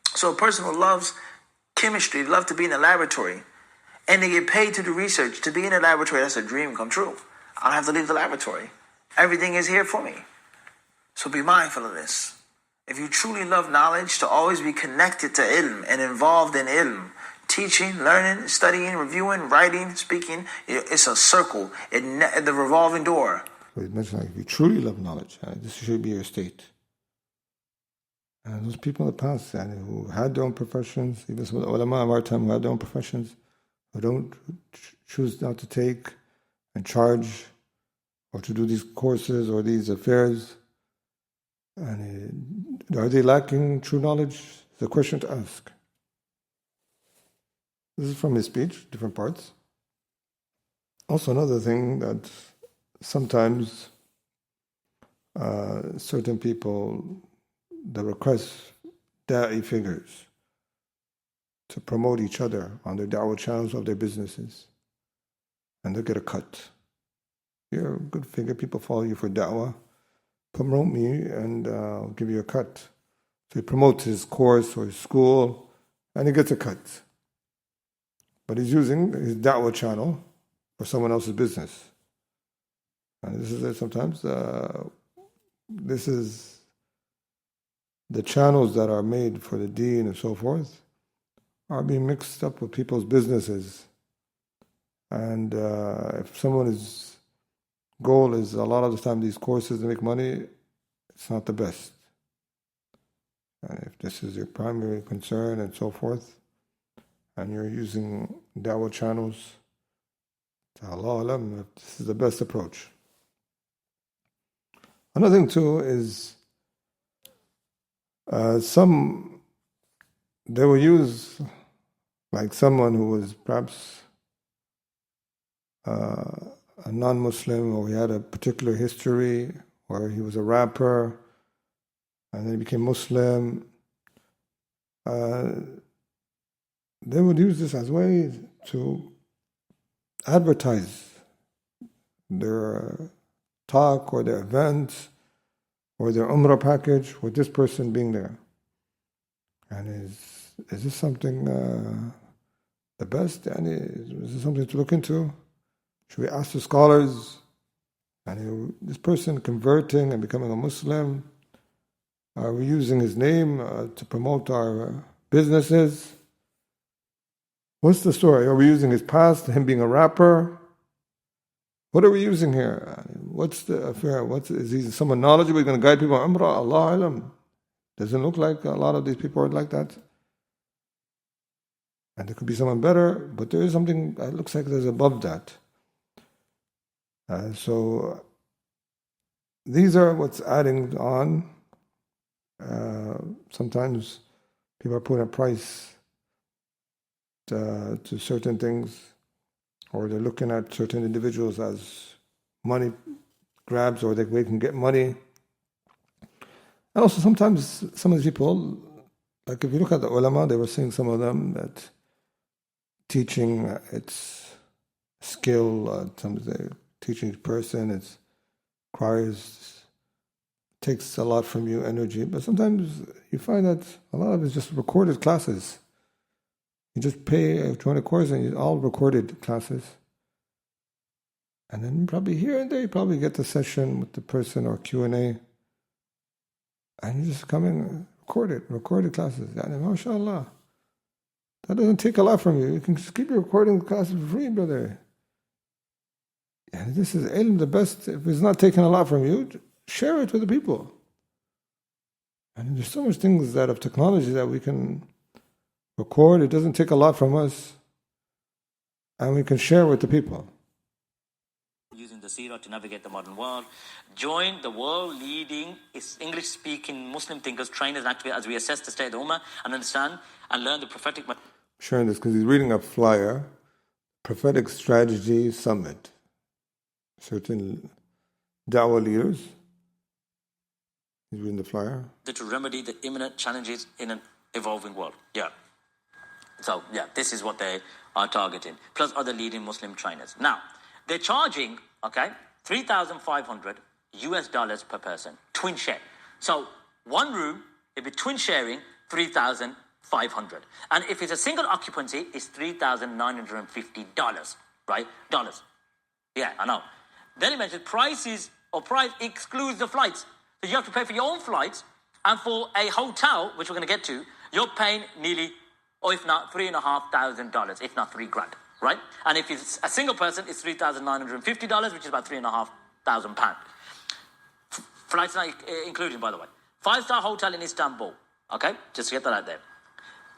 [SPEAKER 15] So a person who loves chemistry, loves to be in a laboratory, and they get paid to do research, to be in a laboratory, that's a dream come true. I don't have to leave the laboratory. Everything is here for me. So be mindful of this. If you truly love knowledge, to always be connected to ilm and involved in ilm, teaching, learning, studying, reviewing, writing, speaking, it's a circle, the revolving door.
[SPEAKER 1] So it mentioned, like, if you truly love knowledge, this should be your state. And those people in the past who had their own professions, even some of the ulama of our time who had their own professions, who don't choose not to take and charge or to do these courses or these affairs, and are they lacking true knowledge? It's a question to ask. This is from his speech, different parts. Also, another thing that sometimes certain people, they request da'i figures to promote each other on their da'wah channels of their businesses, and they'll get a cut. You're a good figure, people follow you for da'wah, promote me and I'll give you a cut. So he promotes his course or his school and he gets a cut. But he's using his da'wah channel for someone else's business. And this is it sometimes. This is the channels that are made for the deen and so forth are being mixed up with people's businesses. And if someone's goal is a lot of the time these courses to make money, it's not the best. And if this is your primary concern and so forth, and you're using da'wah channels, to Allah alam, this is the best approach. Another thing too is they will use like someone who was perhaps a non-Muslim, or he had a particular history, or he was a rapper, and then he became Muslim. They would use this as a way to advertise their talk or their events or their Umrah package with this person being there. And is this something the best? And is this something to look into? Should we ask the scholars? And this person converting and becoming a Muslim, Are we using his name to promote our businesses? What's the story? Are we using his past, him being a rapper? What are we using here? What's the affair? Is he someone knowledgeable? He's going to guide people on Umrah? Allah Alam. Doesn't look like a lot of these people are like that. And there could be someone better, but there is something that looks like there's above that. So these are what's adding on. Sometimes people are putting a price to certain things, or they're looking at certain individuals as money grabs, or they can get money. And also sometimes some of these people, like if you look at the ulama, they were saying, some of them, that teaching, it's skill, sometimes they're teaching a person, it takes a lot from you, energy, but sometimes you find that a lot of it's just recorded classes. You just pay a 20 course and it's all recorded classes. And then probably here and there you probably get the session with the person or Q&A. And you just come in, recorded classes. Yani, mashallah. That doesn't take a lot from you. You can just keep your recording classes for free, brother. And this is ilm, the best. If it's not taking a lot from you, share it with the people. And there's so much things that of technology that we can record. It doesn't take a lot from us. And we can share with the people.
[SPEAKER 16] Using the seerah to navigate the modern world. Join the world-leading English-speaking Muslim thinkers, trainers, and activists as we assess the state of the Ummah and understand and learn the prophetic...
[SPEAKER 1] Sharing this because he's reading a flyer, Prophetic Strategy Summit. Certain Dawah leaders. He's reading the flyer.
[SPEAKER 16] To remedy the imminent challenges in an evolving world. Yeah. So, yeah, this is what they are targeting. Plus other leading Muslim trainers. Now, they're charging, $3,500 US per person. Twin share. So, one room, it'd be twin sharing, $3,500. And if it's a single occupancy, it's $3,950, right? Dollars. Yeah, I know. Then he mentioned price excludes the flights. So you have to pay for your own flights, and for a hotel, which we're going to get to, you're paying nearly, or if not, $3,500, if not $3,000, right? And if it's a single person, it's $3,950, which is about £3,500. Flights not included, by the way. 5-star hotel in Istanbul, just to get that out there.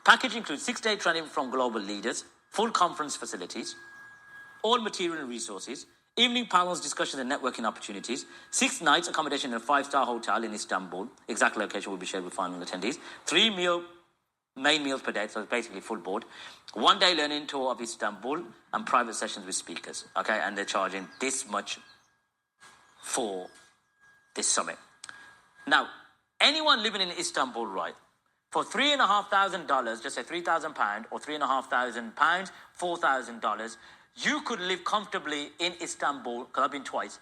[SPEAKER 16] Package includes 6-day training from global leaders, full conference facilities, all material and resources, evening panels, discussions and networking opportunities, 6 nights accommodation in a 5-star hotel in Istanbul. Exact location will be shared with final attendees. 3 main meals per day, so it's basically full board. 1-day learning tour of Istanbul and private sessions with speakers. And they're charging this much for this summit. Now, anyone living in Istanbul, right, for $3,500, just say £3,000 or £3,500, $4,000, you could live comfortably in Istanbul, because I've been twice,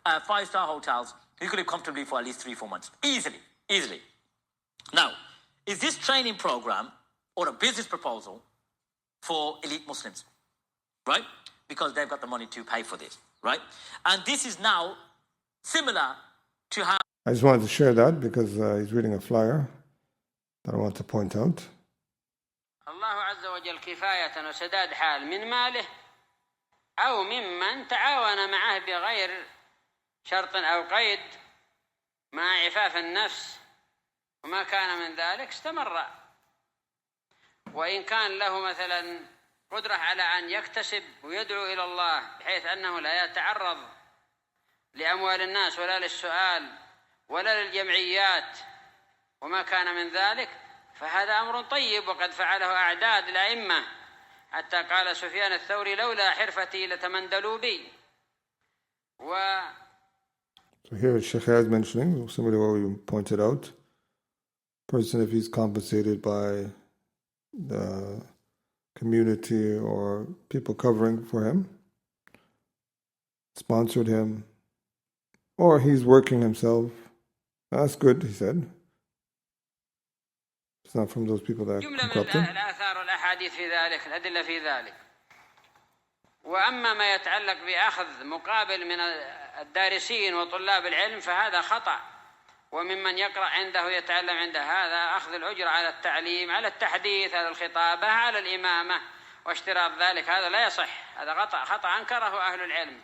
[SPEAKER 16] 5-star hotels, you could live comfortably for at least 3-4 months. Easily. Now, is this training program or a business proposal for elite Muslims? Right? Because they've got the money to pay for this. Right? And this is now similar to how...
[SPEAKER 1] I just wanted to share that because he's reading a flyer that I want to point out.
[SPEAKER 17] الله عز وجل كفاية وسداد حال من ماله أو ممن تعاون معه بغير شرط أو قيد مع عفاف النفس وما كان من ذلك استمر وإن كان له مثلا قدرة على أن يكتسب ويدعو إلى الله بحيث أنه لا يتعرض لأموال الناس ولا للسؤال ولا للجمعيات وما كان من ذلك فهذا أمر طيب وقد فعله أعداد الأئمة حتى قال سفيان الثوري لولا حرفتي لتمندلوا بي.
[SPEAKER 1] So here Sheikh is mentioning, similar to what we pointed out, person if he's compensated by the community or people covering for him, sponsored him, or he's working himself, that's good, he said. It's not from those people that corrupt him.
[SPEAKER 17] الآثار والأحاديث في ذلك الأدلة في ذلك وأما ما يتعلق بأخذ مقابل من الدارسين وطلاب العلم فهذا خطأ وممن يقرأ عنده يتعلم عنده، هذا أخذ الأجر على التعليم، على التحديث، على الخطابة، على الإمامة، واشتراط ذلك هذا لا يصح، هذا خطأ أنكره أهل العلم.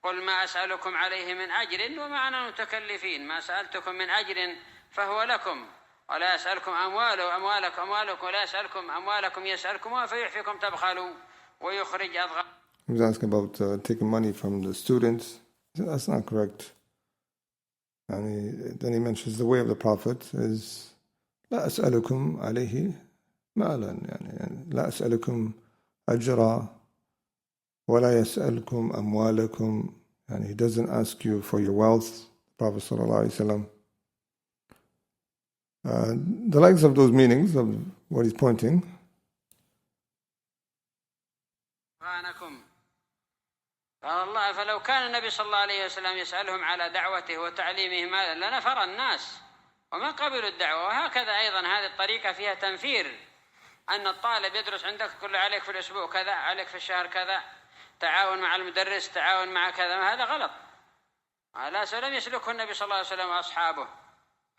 [SPEAKER 17] قل ما أسألكم عليه من أجر وما أنا متكلفين، ما سألتكم من أجر فهو لكم، ولا يسألكم أموالكم ولا يسألكم أموالكم يسألكم فيحفكم تبخلوا ويخرج أضغام.
[SPEAKER 1] He was asking about taking money from the students. He said, that's not correct. And then he mentions the way of the Prophet is لا أسألكم عليه مالا، يعني لا أسألكم أجرا ولا يسألكم أموالكم. And he doesn't ask you for your wealth. Prophet ﷺ. The likes of those meanings of what he's pointing.
[SPEAKER 17] قال الله فلو كان النبي صلى الله عليه وسلم يسألهم على دعوته وتعليمه مالا لنفر الناس وما قبلوا الدعوة. وهكذا أيضا هذه الطريقة فيها تنفير، أن الطالب يدرس عندك كل عليك في الأسبوع كذا، عليك في الشهر كذا، تعاون مع المدرس، تعاون مع كذا، هذا غلط. لا لم يسلكه النبي صلى الله عليه وسلم وأصحابه،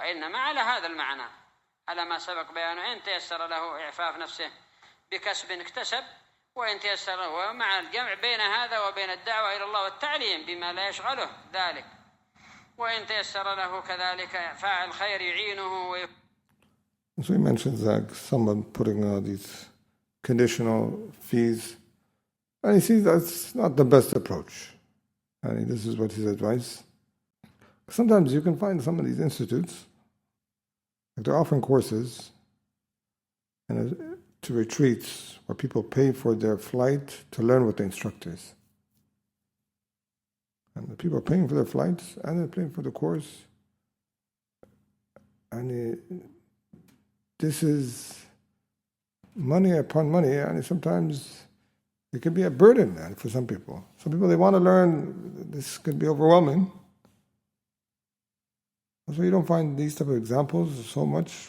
[SPEAKER 17] وإنما على هذا المعنى، على ما سبق بيانه. إن تيسر له إعفاف نفسه بكسب اكتسب، وإن تيسر له، ومع الجمع بين هذا وبين الدعوة إلى الله والتعليم بما لا يشغله ذلك. وإن تيسر له كذلك فاعل خير يعينه.
[SPEAKER 1] So he mentions that someone putting these conditional fees, and he sees that's not the best approach. And this is what his advice. Sometimes you can find some of these institutes, like they're offering courses and to retreats where people pay for their flight to learn with the instructors. And the people are paying for their flights and they're paying for the course. And this is money upon money, and sometimes it can be a burden for some people. Some people, they want to learn, this could be overwhelming. So you don't find these type of examples so much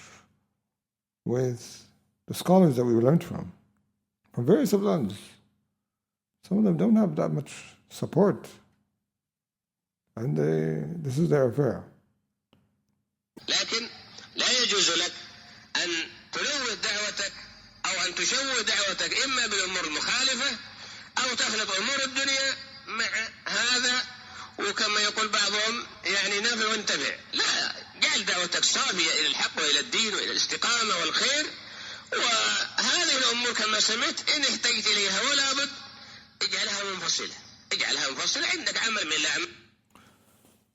[SPEAKER 1] with the scholars that we learned from various lands. Some of them don't have that much support, and this is their affair.
[SPEAKER 18] لكن لا يجوز لك أن تلوث دعوتك أو أن تشوه دعوتك إما بالأمور المخالفة أو تخلط أمور الدنيا مع هذا، وكما يقول بعضهم يعني نافع وانتفع. لا، جعل دعوتك صافية إلى الحق وإلى الدين وإلى الاستقامة والخير، وهذه الأمور كما سمعت إن احتجت إليها ولا بد اجعلها منفصلة عندك عمل من الأعمال.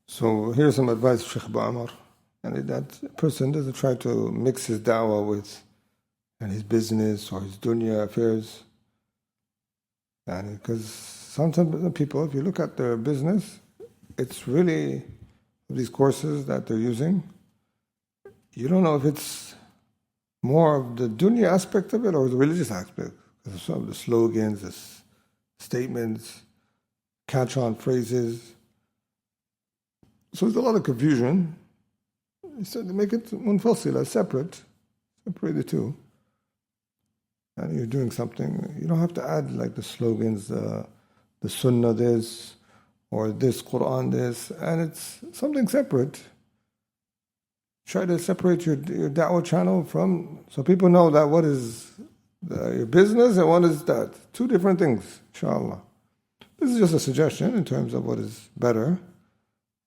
[SPEAKER 1] So here's some advice of Sheikh Abu Amar. And that person doesn't try to mix his da'wah with his business or his dunya affairs. And because sometimes people, if you look at their business, it's really these courses that they're using, you don't know if it's more of the dunya aspect of it or the religious aspect. Because some of the slogans, the statements, catch-on phrases. So there's a lot of confusion. Instead, they make it munfasila, separate the two. And you're doing something, you don't have to add like the slogans, the sunnah this, or this Quran this, and it's something separate. Try to separate your da'wah channel from, so people know that what is your business and what is that. Two different things, inshallah. This is just a suggestion in terms of what is better.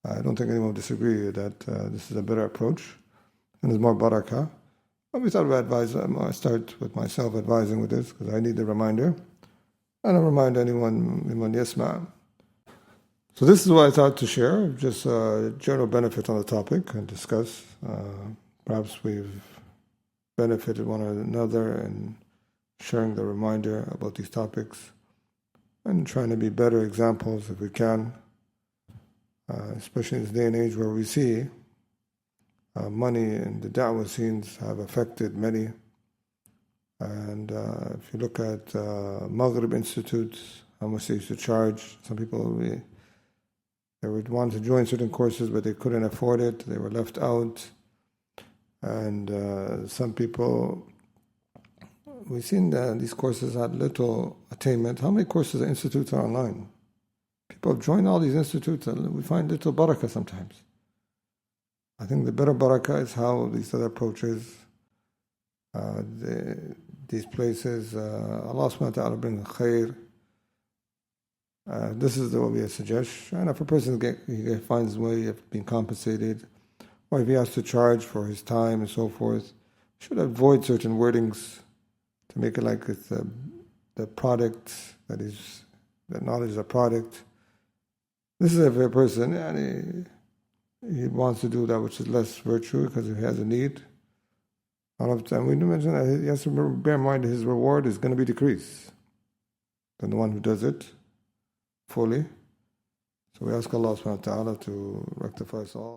[SPEAKER 1] I don't think anyone will disagree that this is a better approach and there's more barakah. But we thought I start with myself advising with this because I need the reminder. And I remind anyone yasma. So this is what I thought to share, just general benefit on the topic and discuss. Perhaps we've benefited one another in sharing the reminder about these topics and trying to be better examples if we can. Especially in this day and age where we see money and the da'wah scenes have affected many. And if you look at Maghrib institutes, how much they used to charge, some people, they would want to join certain courses but they couldn't afford it, they were left out. And some people, we've seen that these courses had little attainment. How many courses and institutes are online? People join all these institutes and we find little barakah sometimes. I think the better barakah is how these other approaches, these places, Allah subhanahu wa ta'ala brings khair. This is what we suggest. And if a person he finds a way of being compensated, or if he has to charge for his time and so forth, should avoid certain wordings to make it like it's the product that knowledge is a product. This is if a person and he wants to do that which is less virtue because he has a need. All of the time, we do mention that he has to bear in mind that his reward is going to be decreased than the one who does it fully. So we ask Allah subhanahu wa ta'ala to rectify us all.